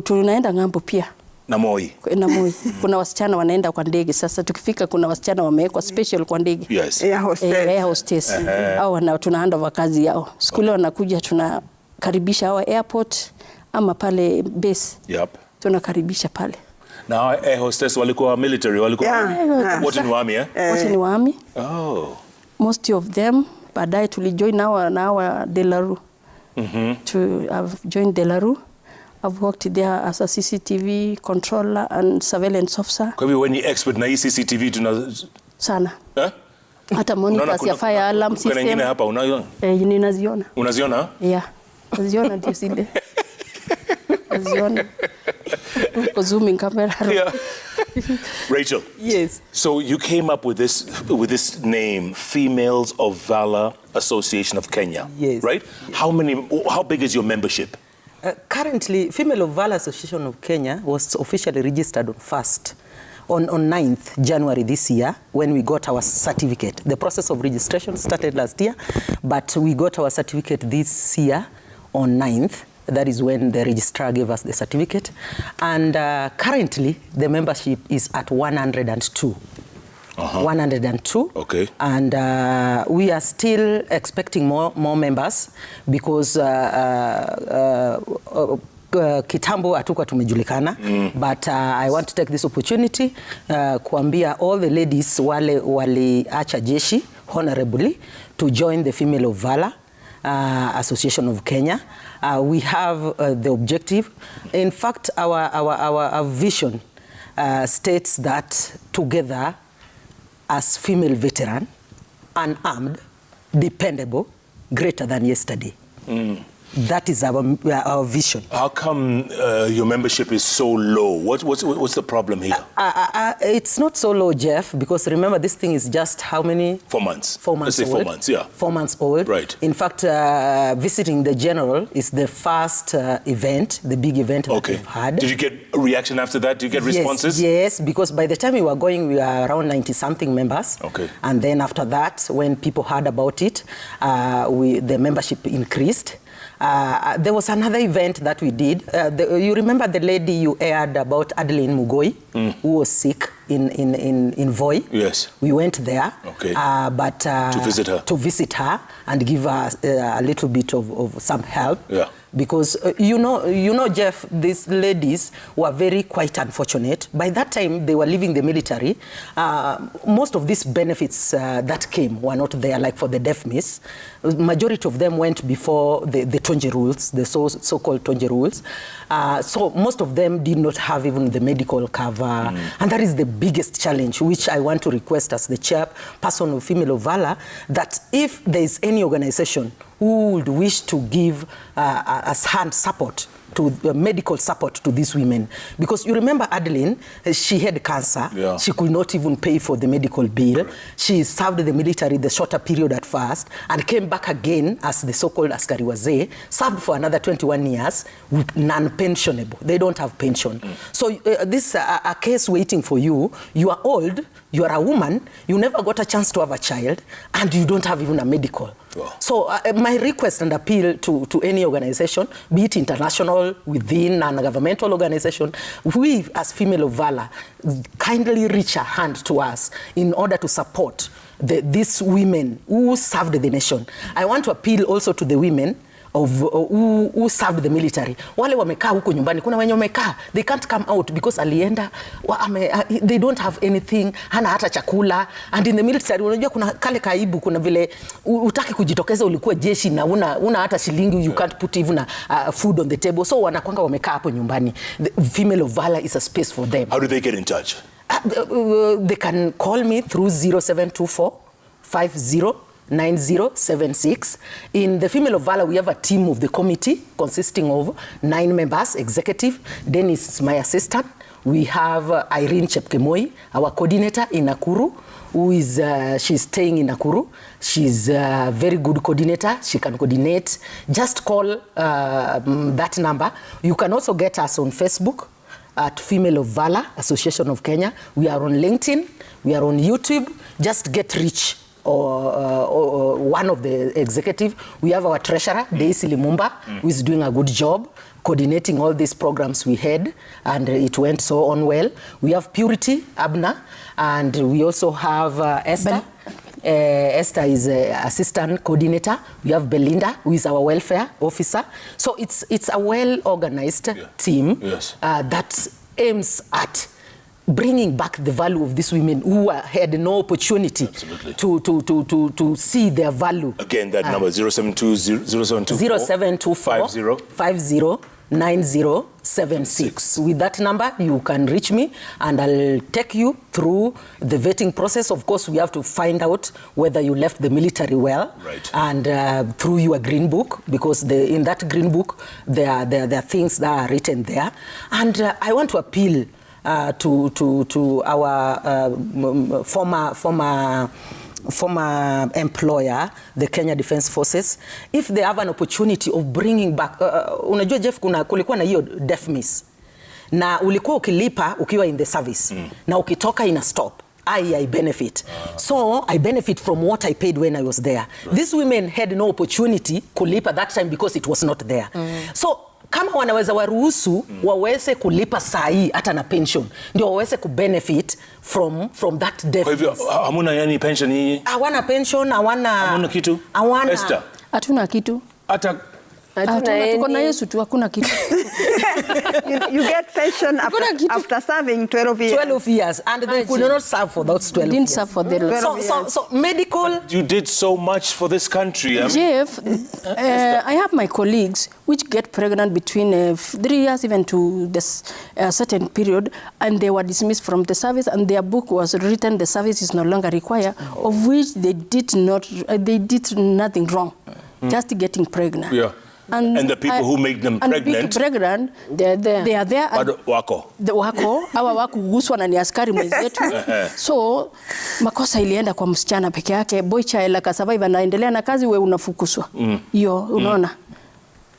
Tunaenda ngambo pia. Na Moi? Na Moi. Kuna wasichana wanaenda kwa ndege. Sasa tukifika kuna wasichana wamewekwa special kwa ndege. Yes. Air hostess. Au tuna hand over kazi yao. Siku ile wanakuja tunakaribisha hawa airport ama pale base. Yep. Tunakaribisha pale. Na air hostess walikuwa military, walikuwa wote ni army, Wote ni army. Oh. Most of them baadaye tulijoin na Delaru. I've joined Delaru. I've worked there as a CCTV controller and surveillance officer. Kwa hivyo wewe ni expert na hii CCTV sana. Hata monitors ya fire alarm system. Kuna nyingine hapa unaona? Ninaziona. Unaziona? Yeah. Naziona ndio zile. Naziona. Zooming camera. Yeah. Rachel. Yes. So you came up with this name, Females of Valor Association of Kenya. Yes. Right? How big is your membership? Currently, Female of Valor Association of Kenya was officially registered on 9th January this year when we got our certificate. The process of registration started last year, but we got our certificate this year on 9th. That is when the registrar gave us the certificate. And currently, the membership is at 102. 102. Okay. And we are still expecting more members because kitambo hatukuwa tumejulikana. But I want to take this opportunity kuambia all the ladies wale waliacha jeshi honorably to join the Female of Valor Association of Kenya. We have the objective. In fact, our vision states that together as female veteran, unarmed, dependable, greater than yesterday. That is our vision. How come your membership is so low? What's the problem here? It's not so low, Jeff, because remember this thing is just how many? 4 months. 4 months Let's say old. 4 months, yeah. 4 months old. Right. In fact, visiting the general is the first event, the big event that we've had. Did you get a reaction after that? Did you get responses? Yes, because by the time we were going, we were around 90-something members. Okay. And then after that, when people heard about it, the membership increased. There was another event that we did. You remember the lady you aired about, Adeline Mugoi, who was sick in Voi? Yes. We went there. Okay. To visit her. To visit her and give her a little bit of some help. Yeah. Because you know, Jeff, these ladies were very quite unfortunate. By that time, they were leaving the military. Most of these benefits that came were not there, like for the deaf miss. Majority of them went before the Tonje rules, the so-called Tonje rules. So most of them did not have even the medical cover. And that is the biggest challenge, which I want to request as the chairperson of Female of Valor, that if there is any organization who would wish to give us hand support to medical support to these women. Because you remember Adeline, she had cancer. Yeah. She could not even pay for the medical bill. Right. She served the military the shorter period at first and came back again as the so-called askari wazee, served for another 21 years with non-pensionable. They don't have pension. So this is a case waiting for you. You are old, you are a woman, you never got a chance to have a child, and you don't have even a medical. Wow. So my request and appeal to any organization, be it international, within, and governmental organization, we as Female of Valor, kindly reach a hand to us in order to support these women who served the nation. I want to appeal also to the women who served the military. Wale wamekaa huko nyumbani, kuna wenye wamekaa, they can't come out because alienda, they don't have anything, hana hata chakula. And in the military, unajua kuna kale kaibu, kuna vile utaki kujitokeza ulikuwa jeshi na una hata shilingi, you can't put even food on the table. So wanakwanga wamekaa hapo nyumbani. The Female of Valor is a space for them. How do they get in touch? They can call me through 0724 50 9076. In the Female of Valor, we have a team of the committee consisting of 9 members, executive. Dennis is my assistant. We have Irene Chepkemoi, our coordinator in Nakuru, who is she's staying in Nakuru. She's a very good coordinator. She can coordinate. Just call that number. You can also get us on Facebook at Female of Valor Association of Kenya. We are on LinkedIn. We are on YouTube. Just get rich. Or one of the executive. We have our treasurer, Daisy Limumba, who is doing a good job coordinating all these programs we had, and it went so on well. We have Purity Abna, and we also have Esther. Esther is assistant coordinator. We have Belinda, who is our welfare officer. So it's a well-organized team that aims at bringing back the value of these women who had no opportunity to see their value. Again, that number 0724 50 9076. With that number, you can reach me and I'll take you through the vetting process. Of course, we have to find out whether you left the military well, and through your green book, because in that green book, there are things that are written there. And I want to appeal to our former employer, the Kenya Defence Forces, if they have an opportunity of bringing back, unajua Jeff, kulikuwa na hiyo death miss, na ulikuwa ukilipa ukiwa in the service, na ukitoka ina stop. I benefit. So I benefit from what I paid when I was there. These women had no opportunity kulipa that time because it was not there. So kama wanaweza waruhusu waweze kulipa saa hii hata na pension, ndio waweze kubenefit from that death. Kwa hivyo hamuna yani pension hii? Hawana pension, hamuna kitu? Hawana. Esther? Hatuna kitu. Hata tuko na Yesu tu, hakuna kitu. You get pension after serving 12 years. 12 years, and they could not serve for those 12 years. Didn't serve for that. So medical. But you did so much for this country. Jeff, I have my colleagues which get pregnant between 3 years even to this certain period, and they were dismissed from the service, and their book was written, the service is no longer required, of which they did nothing wrong, just getting pregnant. Yeah. And the people who make them pregnant, they are there. Wako. Hawa wako guswa na ni askari mwenzetu. So makosa ilienda kwa msichana peke yake. Boy child akasurvive, anaendelea na kazi, wewe unafukuswa. Hiyo unaona.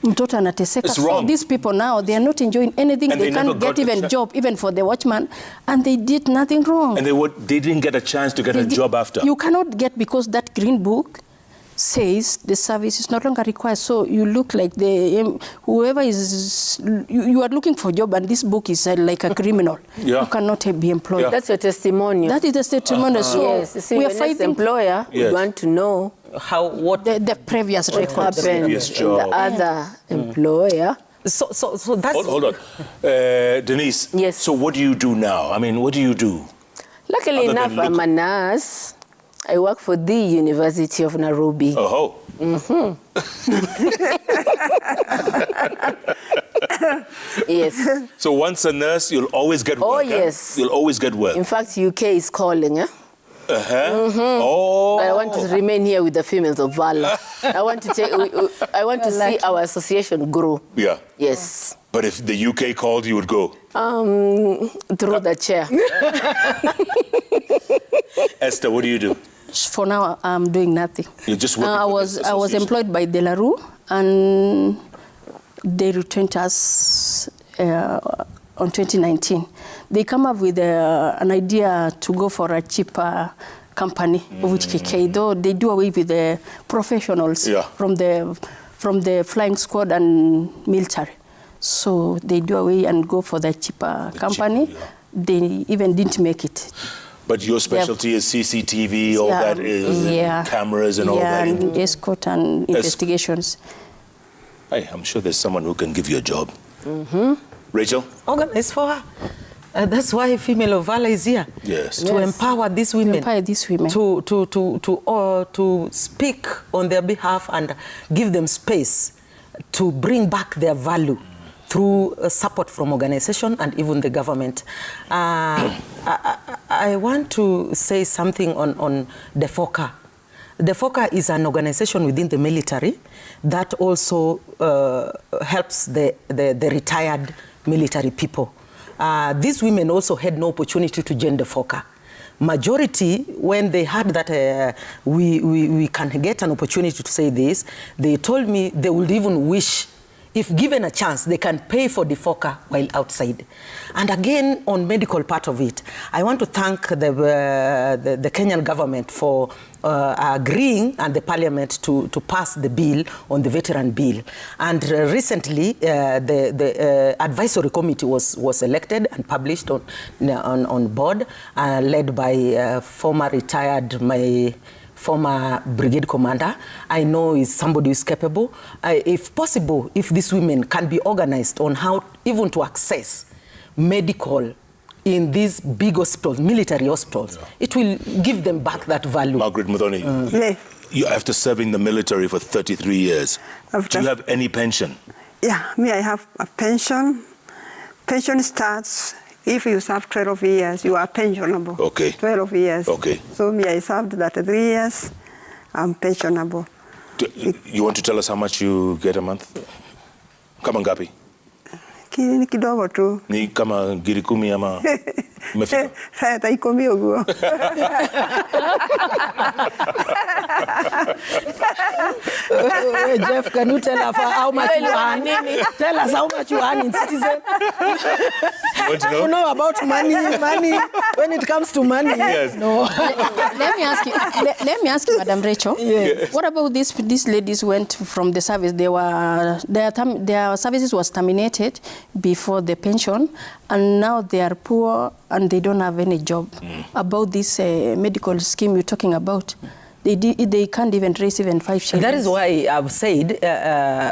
Mtoto anateseka. So these people now, they are not enjoying anything. They can't get even job, even for the watchman, and they did nothing wrong. And they didn't get a chance to get a job after. You cannot get, because that green book says the service is no longer required. So you look like whoever is, you are looking for a job, and this book is like a criminal. You cannot be employed. That's your testimonial. That is the testimonial. So yes. See, we are fighting employer. We want to know what the previous record happened in the other employer. So that's... Hold on. Denise, yes. So what do you do now? I mean, what do you do? Luckily enough, I'm a nurse. I work for the University of Nairobi. Oh. Yes. So once a nurse, you'll always get work. Oh, yes. You'll always get work. In fact, UK is calling. Oh. But I want to remain here with the Females of Valor. I want to see our association grow. Yeah. Yes. But if the UK called, you would go? Through the chair. Esther, what do you do? For now, I'm doing nothing. You're just working I was employed by Delarue, and they returned us on 2019. They come up with an idea to go for a cheaper company, of which KK, though they do away with the professionals from the flying squad and military. So they do away and go for the cheaper company. They even didn't make it. But your specialty is CCTV, all that is cameras and all that. Yeah, and escort and investigations. Hey, I'm sure there's someone who can give you a job. Rachel? Organize for her. That's why Female of Valor is here. Yes. To empower these women. Empower these women. To speak on their behalf and give them space to bring back their value through support from organization and even the government. I want to say something on DEFOCA. DEFOCA is an organization within the military that also helps the retired military people. These women also had no opportunity to join DEFOCA. Majority, when they heard that we can get an opportunity to say this, they told me they would even wish, if given a chance, they can pay for DEFOCA while outside. And again, on medical part of it, I want to thank the Kenyan government for agreeing and the parliament to pass the bill on the veteran bill. And recently, the advisory committee was elected and published on board, led by former retired, my former brigade commander. I know is somebody who is capable. If possible, if these women can be organized on how even to access medical in these big hospitals, military hospitals, it will give them back that value. Margaret Muthoni, you after serving the military for 33 years, do you have any pension? Yeah, me, I have a pension. Pension starts if you serve 12 years, you are pensionable. Okay. 12 years. Okay. So me, I served that 3 years, I'm pensionable. You want to tell us how much you get a month? Kama ngapi? Ni kidogo tu. Ni kama ngiri 10 ama umefika? Saya taikomi oguo. Jeff, can you tell us how much you earn? Tell us how much you earn in Citizen. You want to know? You know about money when it comes to money. Yes. No. Let me ask you, Madam Rachel. Yes. What about these ladies went from the service? Their services was terminated before the pension, and now they are poor and they don't have any job. About this medical scheme you're talking about, they can't even raise even 5 shillings. That is why I've said,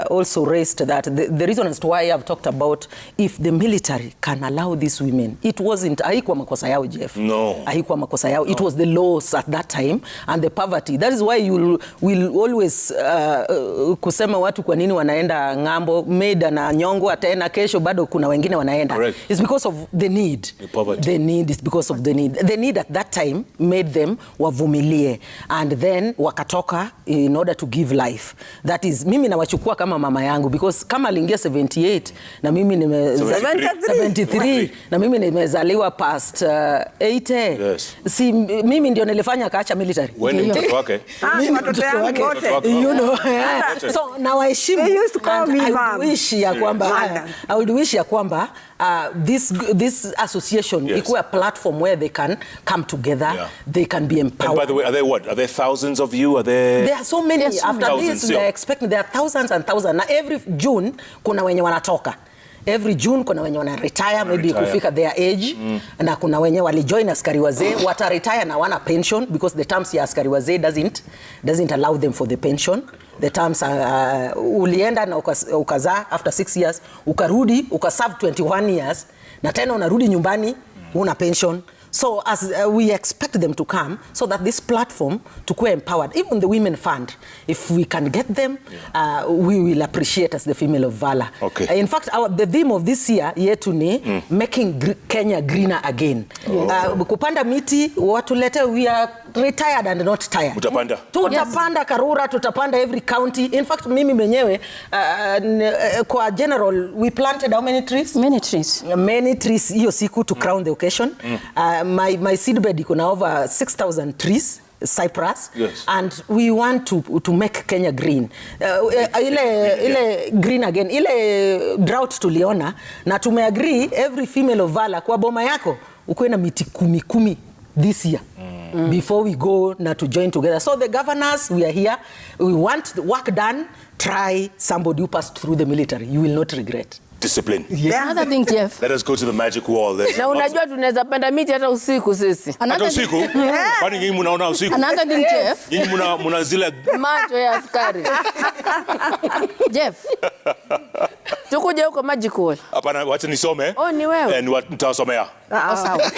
also raised that the reason as to why I've talked about if the military can allow these women, it wasn't, haikuwa makosa yao, Jeff. No. Haikuwa makosa yao. It was the laws at that time and the poverty. That is why you will always kusema watu kwa nini wanaenda ngambo, maid na nyongo tena kesho bado kuna wengine wanaenda. Correct. It's because of the need. The poverty. The need is because of the need. The need at that time made them wavumilie. And then wakatoka in order to give life. That is, mimi nawachukua kama mama yangu because kama aliingia 78 na mimi 73 na mimi nimezaliwa past 80. Yes. Si mimi ndio nilifanya kaacha military. Wewe ni mtoto wake? Watoto yangu wote. You know. So na waheshimu. They used to call me mom. I would wish ya kwamba this association ikuwe a platform where they can come together, they can be empowered. And by the way, are there what? Are there thousands of you? Are there? There are so many. Yes, after thousands, this, they're expecting there are thousands and thousands. Na every June kuna wenye wanatoka. Every June kuna wenye wana retire, maybe kufika their age. Na kuna wenye walijoin askari wazee, wata retire na wana pension because the terms ya askari wazee doesn't allow them for the pension. The terms ulienda na ukazaa after 6 years, ukarudi, ukaserve 21 years, na tena unarudi nyumbani, una pension. So as we expect them to come so that this platform to be empowered, even the women fund, if we can get them, we will appreciate as the Female of Valor. Okay. In fact, the theme of this year making Kenya greener again. Kupanda miti, watulete, we are retired and not tired. Utapanda. Tutapanda Karura, tutapanda every county. In fact, mimi mwenyewe kwa general, we planted how many trees? Many trees. Many trees hiyo siku to crown the occasion. My seedbed iko na over 6,000 trees. Cyprus, yes. And we want to make Kenya green. Ile green again, ile drought tuliona na tumeagree every female of Vala kwa boma yako ukuwe na miti 10 this year before we go na to join together. So the governors, we are here. We want the work done. Try somebody who passed through the military. You will not regret. Discipline. Yeah. Another thing, Jeff. Let us go to the magic wall. Na unajua tunaweza panda miti hata usiku sisi. Hata usiku? Kwani nyinyi mnaona usiku? Another thing, Jeff. Nyinyi mna zile macho ya askari. Jeff. Tukuje huko magic wall. Hapana, wacha nisome. Oh, ni wewe. Nitasomea. Sawa.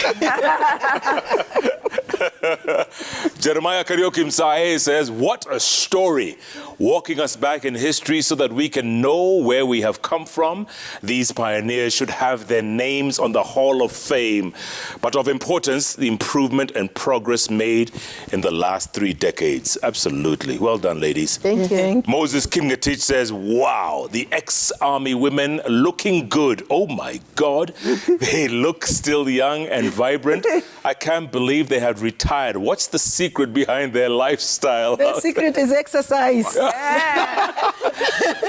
Jeremiah Karaoke Msae says, what a story, walking us back in history so that we can know where we have come from. These pioneers should have their names on the Hall of Fame, but of importance, the improvement and progress made in the last 3 decades. Absolutely. Well done, ladies. Thank you. Moses Kimgatich says, wow, the ex-army women looking good. Oh my God, they look still young and vibrant. I can't believe they have retired. What's the secret behind their lifestyle? The secret is exercise.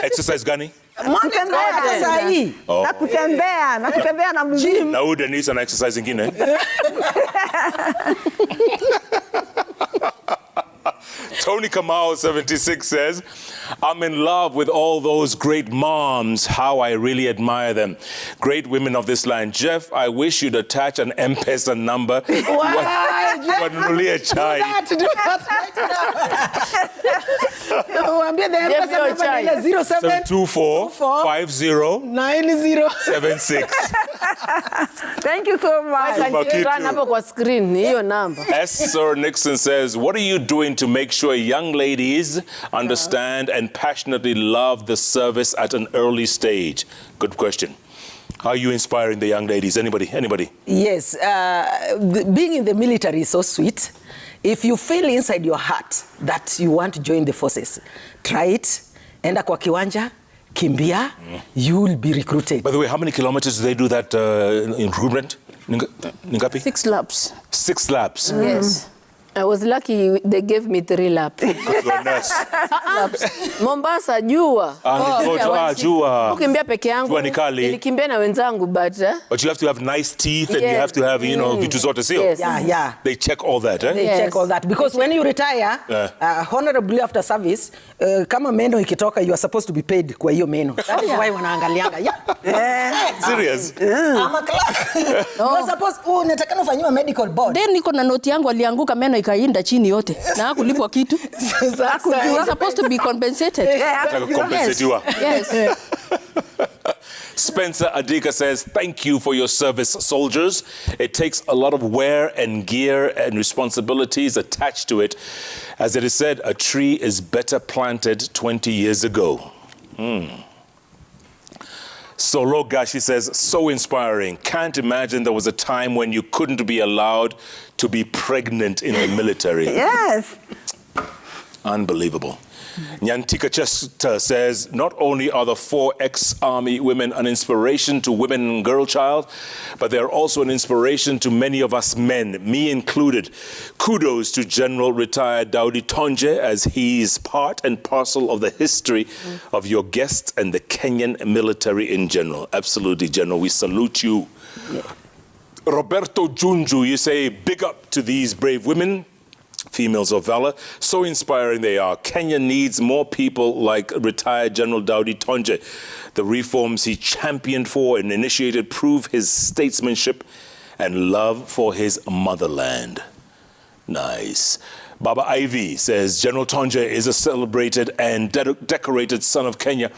Exercise gani? Kutembea sahi. Na kutembea na mguu. Na huyu Denise ana exercise ingine. Tony Kamau 76 says, I'm in love with all those great moms. How I really admire them. Great women of this land. Jeff, I wish you'd attach an M-Pesa number. Wanunulie chai. Do that. Waambie the M-Pesa number ile 0724509076. Thank you so much. Run hapo kwa screen hiyo namba. Sir Nixon says, what are you doing to make sure young ladies understand and passionately love the service at an early stage? Good question. How are you inspiring the young ladies? Anybody? Yes. Being in the military is so sweet. If you feel inside your heart that you want to join the forces, try it. Enda kwa kiwanja, kimbia, you will be recruited. By the way, how many kilometers do they do that recruitment? Ningapi? 6 laps. 6 laps. Yes. I was lucky they gave me 3 laps. Mombasa jua. Jua. Ukimbia peke yangu. Jua ni kali. Nilikimbia na wenzangu but you have to have nice teeth and you have to have, vitu zote sio? Yes. Yeah. They check all that, eh? They check all that because when you retire, honorably after service, kama meno ikitoka, you are supposed to be paid kwa hiyo meno. That is why wanaangalianga. Serious? I'm a clerk. You are supposed unatakana ufanyiwe medical board. Then niko na noti yangu alianguka meno ikainda chini yote. Na hakulipwa kitu. You're supposed to be compensated. Yes. Spencer Adika says, thank you for your service, soldiers. It takes a lot of wear and gear and responsibilities attached to it. As it is said, a tree is better planted 20 years ago. Solo Gashi says, so inspiring. Can't imagine there was a time when you couldn't be allowed to be pregnant in the military. Yes. Unbelievable. Nyantika Chester says, not only are the 4 ex-army women an inspiration to women and girl child, but they're also an inspiration to many of us men, me included. Kudos to General Retired Daudi Tonje, as he is part and parcel of the history of your guests and the Kenyan military in general. Absolutely, General. We salute you. Yeah. Roberto Junju, you say, big up to these brave women. Females of valor, so inspiring they are. Kenya needs more people like retired General Daudi Tonje. The reforms he championed for and initiated prove his statesmanship and love for his motherland. Nice. Baba Ivy says, General Tonje is a celebrated and decorated son of Kenya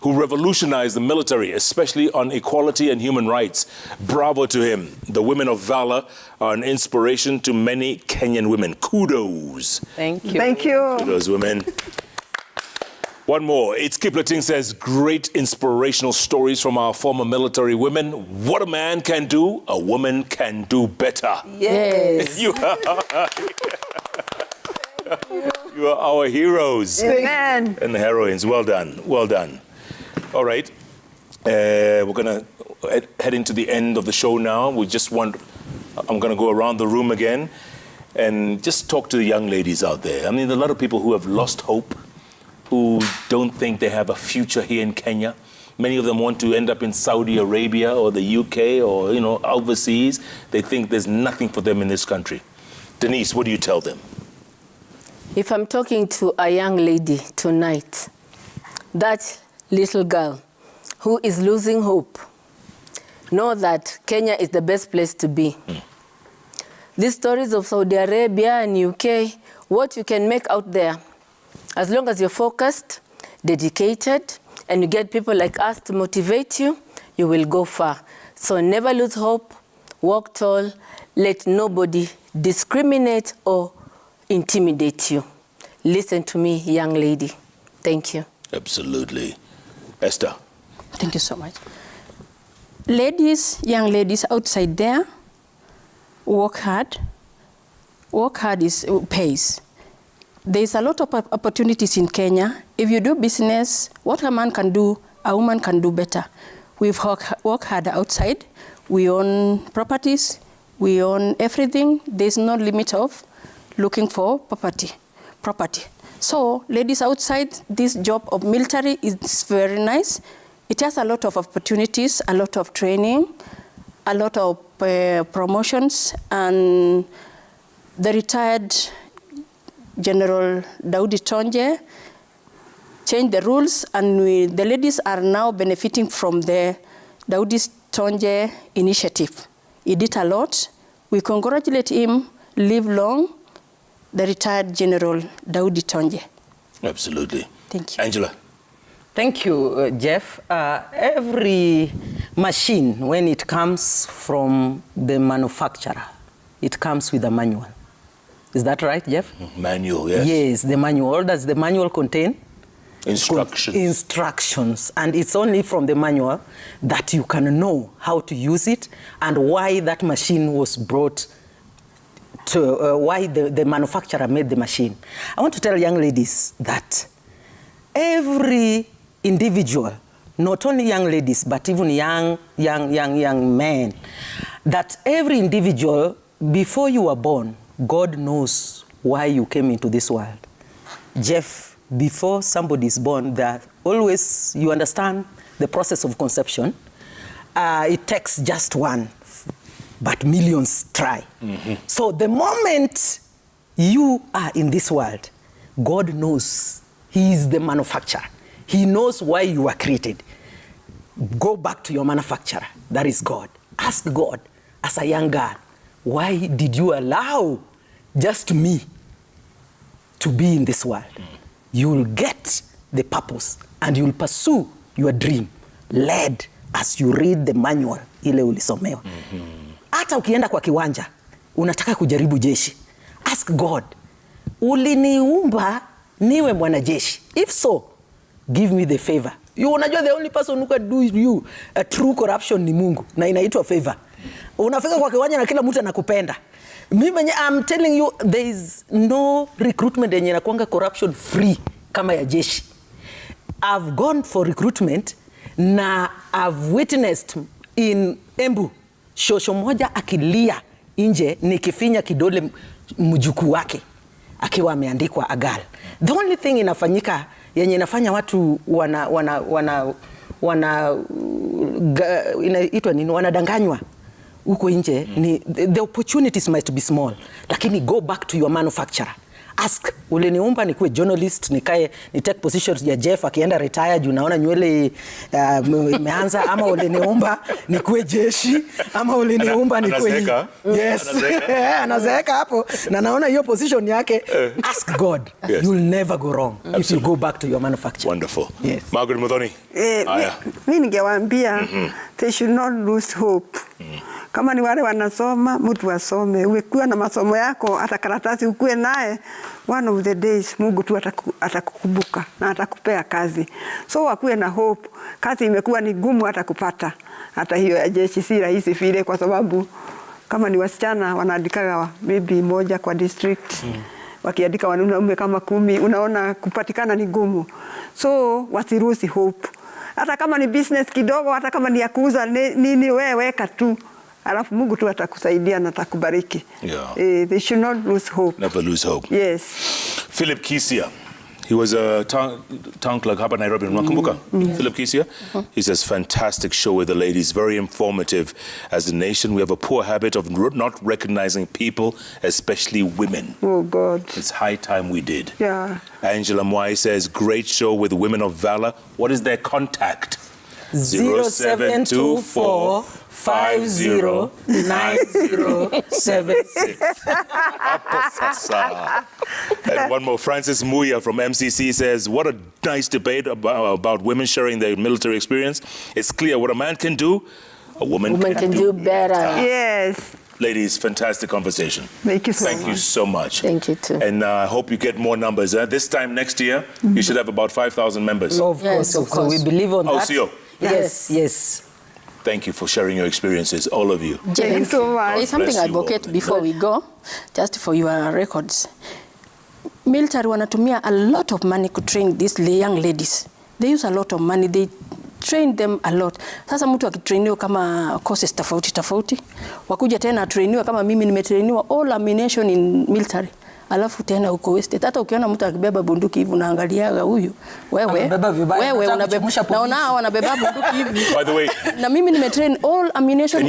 who revolutionized the military, especially on equality and human rights. Bravo to him. The women of valor are an inspiration to many Kenyan women. Kudos. Thank you. Thank you. Kudos, women. One more. It's Kipleting says, great inspirational stories from our former military women. What a man can do, a woman can do better. Yes. You are our heroes. Amen. And heroines. Well done. Well done. All right. We're going to head into the end of the show now. I'm going to go around the room again and just talk to the young ladies out there. I mean, there are a lot of people who have lost hope, who don't think they have a future here in Kenya. Many of them want to end up in Saudi Arabia or the UK or, overseas. They think there's nothing for them in this country. Denise, what do you tell them? If I'm talking to a young lady tonight, that little girl who is losing hope, know that Kenya is the best place to be. These stories of Saudi Arabia and UK, what you can make out there, as long as you're focused, dedicated, and you get people like us to motivate you, you will go far. So never lose hope, walk tall, let nobody discriminate or intimidate you. Listen to me, young lady. Thank you. Absolutely. Esther. Thank you so much. Ladies, young ladies outside there, work hard. Work hard pays. There's a lot of opportunities in Kenya. If you do business, what a man can do, a woman can do better. We've worked hard outside. We own properties. We own everything. There's no limit of looking for property. So, ladies outside, this job of military is very nice. It has a lot of opportunities, a lot of training, a lot of promotions, and the retired General Daudi Tonje changed the rules, and the ladies are now benefiting from the Daudi Tonje initiative. He did a lot. We congratulate him, live long, the retired General Daudi Tonje. Absolutely. Thank you. Angela. Thank you, Jeff. Every machine, when it comes from the manufacturer, it comes with a manual. Is that right, Jeff? Manual, yes. Yes, the manual. Does the manual contain? Instructions. Instructions. And it's only from the manual that you can know how to use it and why that machine was brought to, why the manufacturer made the machine. I want to tell young ladies that every individual, not only young ladies, but even young men, that every individual, before you were born, God knows why you came into this world. Jeff, before somebody is born, that always, you understand the process of conception. It takes just one, but millions try. Mm-hmm. So the moment you are in this world, God knows. He is the manufacturer. He knows why you were created. Go back to your manufacturer. That is God. Ask God, as a young girl, why did you allow just me to be in this world? You will get the purpose and you will pursue your dream, led as you read the manual ile ulisomewa. Hata ukienda kwa kiwanja, unataka kujaribu jeshi. Ask God, uliniumba niwe mwanajeshi? If so, give me the favor. Unajua the only person who can do you a true corruption ni Mungu, na inaitwa favor. Unafika kwa kiwanja na kila mtu anakupenda. I'm telling you, there is no recruitment yenye inakuanga corruption free kama ya jeshi. I've gone for recruitment na I've witnessed in Embu, shosho moja akilia nje nikifinya kidole mjukuu wake akiwa ameandikwa agal. The only thing inafanyika yenye inafanya watu inaitwa nini, wanadanganywa huko nje ni the opportunities might be small, lakini go back to your manufacturer. Ask, uliniumba nikuwe journalist, nikae ni take positions ya Jeff akienda retire juu naona nywele imeanza, ama uliniumba nikuwe jeshi, ama uliniumba nikuwe yes anazeeka hapo na naona hiyo position yake. Ask God. Yes. You'll never go wrong. Absolutely. If you go back to your manufacturer. Wonderful. Yes. Margaret Muthoni. Mimi ningewaambia they should not lose hope. Kama ni wale wanasoma, mtu wasome. Ukiwa na masomo yako, hata karatasi ukue naye, one of the days Mungu tu atakukumbuka na atakupea kazi. So wakuwe na hope. Kazi imekuwa ni gumu hata kupata. Hata hiyo ya jeshi si rahisi vile, kwa sababu kama ni wasichana wanaandikaga maybe moja kwa district. wakiandika wanaume kama 10, unaona kupatikana ni gumu. So wasiruhusi hope. Hata kama ni business kidogo, hata kama ni ya kuuza nini, wewe weka tu. Alafu Mungu tu atakusaidia na atakubariki. Yeah. They should not lose hope. Never lose hope. Yes. Philip Kisia. He was a town clerk hapa Nairobi. Unakumbuka? Philip Kisia? He says, fantastic show with the ladies, very informative. As a nation, we have a poor habit of not recognizing people, especially women. Oh, God. It's high time we did. Yeah. Angela Mwai says, great show with women of valor. What is their contact? 0724 509076. And one more, Francis Muya from MCC says, what a nice debate about women sharing their military experience. It's clear what a man can do, a woman can do better. Yes. Ladies, fantastic conversation. Thank you so much. Thank you so much. Thank you too. And I hope you get more numbers. This time next year, you should have about 5,000 members. Of course. So we believe on that. CEO. Yes. Thank you for sharing your experiences, all of you. Thank you so much. There's something I advocate before we go, just for your records. Military wanatumia a lot of money to train these young ladies. They use a lot of money. They train them a lot. Sasa mtu akitrainiwa kama courses tofauti, wakuja tena trainiwa kama mimi nimetrainiwa all ammunition in military. Alafu tena uko wasted. Hata ukiona mtu akibeba bunduki hivi unaangaliaga huyu wewe unabeba, naona wanabeba bunduki hivi. By the way, na mimi nimetrain all ammunition.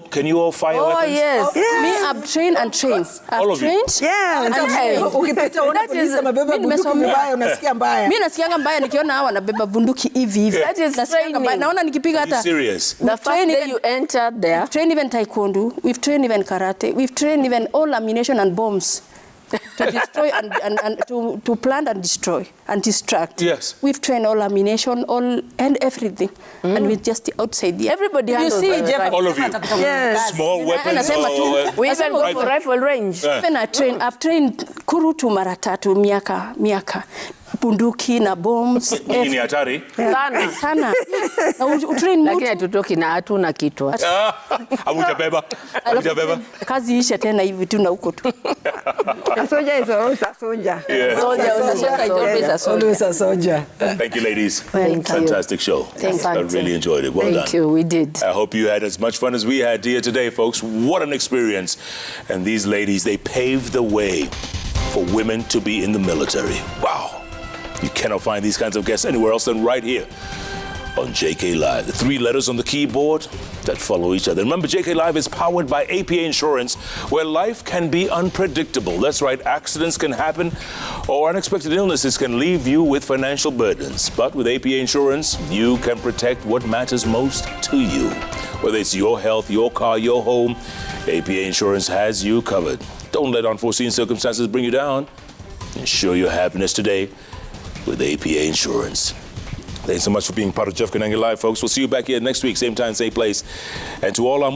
Can you all fire weapons? Oh yes. Me I've trained and trained. All of you? Yeah. Ukipita unaona polisi amebeba bunduki mbaya unasikia mbaya. Mimi nasikianga mbaya nikiona hawa wanabeba bunduki hivi. That is training. Naona nikipika hata. Serious? The first day you entered there. We've trained even taekwondo, we've trained even karate, we've trained even all ammunition and bombs. To destroy and to plant and destroy and distract. Yes. We've trained all ammunition, and everything. And we're just outside the Everybody you handles see, it. Jeff, All of you? Yes. Small weapons? We even go for rifle range. Even I've trained kurutu mara 3 miaka. Bunduki na bombs. Ni hatari? Sana. Na utrain Lakini hatutoki na hatuna kitu. Hamujabeba? Kazi isha tena hivi tu na huko tu. A soldier is always a soldier. Yeah. Always a soldier. Thank you, ladies. Thank you. Fantastic show. Thank I you. really enjoyed it. Well done. Thank you, we did. I hope you had as much fun as we had here today, folks. What an experience. And these ladies, they paved the way for women to be in the military. Wow. You cannot find these kinds of guests anywhere else than right here on JKLive. The 3 letters on the keyboard that follow each other. Remember, JKLive is powered by APA Insurance, where life can be unpredictable. That's right, accidents can happen or unexpected illnesses can leave you with financial burdens. But with APA Insurance, you can protect what matters most to you. Whether it's your health, your car, your home, APA Insurance has you covered. Don't let unforeseen circumstances bring you down. Ensure your happiness today with APA Insurance. Thanks so much for being part of Jeff Koinange Live, folks. We'll see you back here next week, same time, same place. And to all our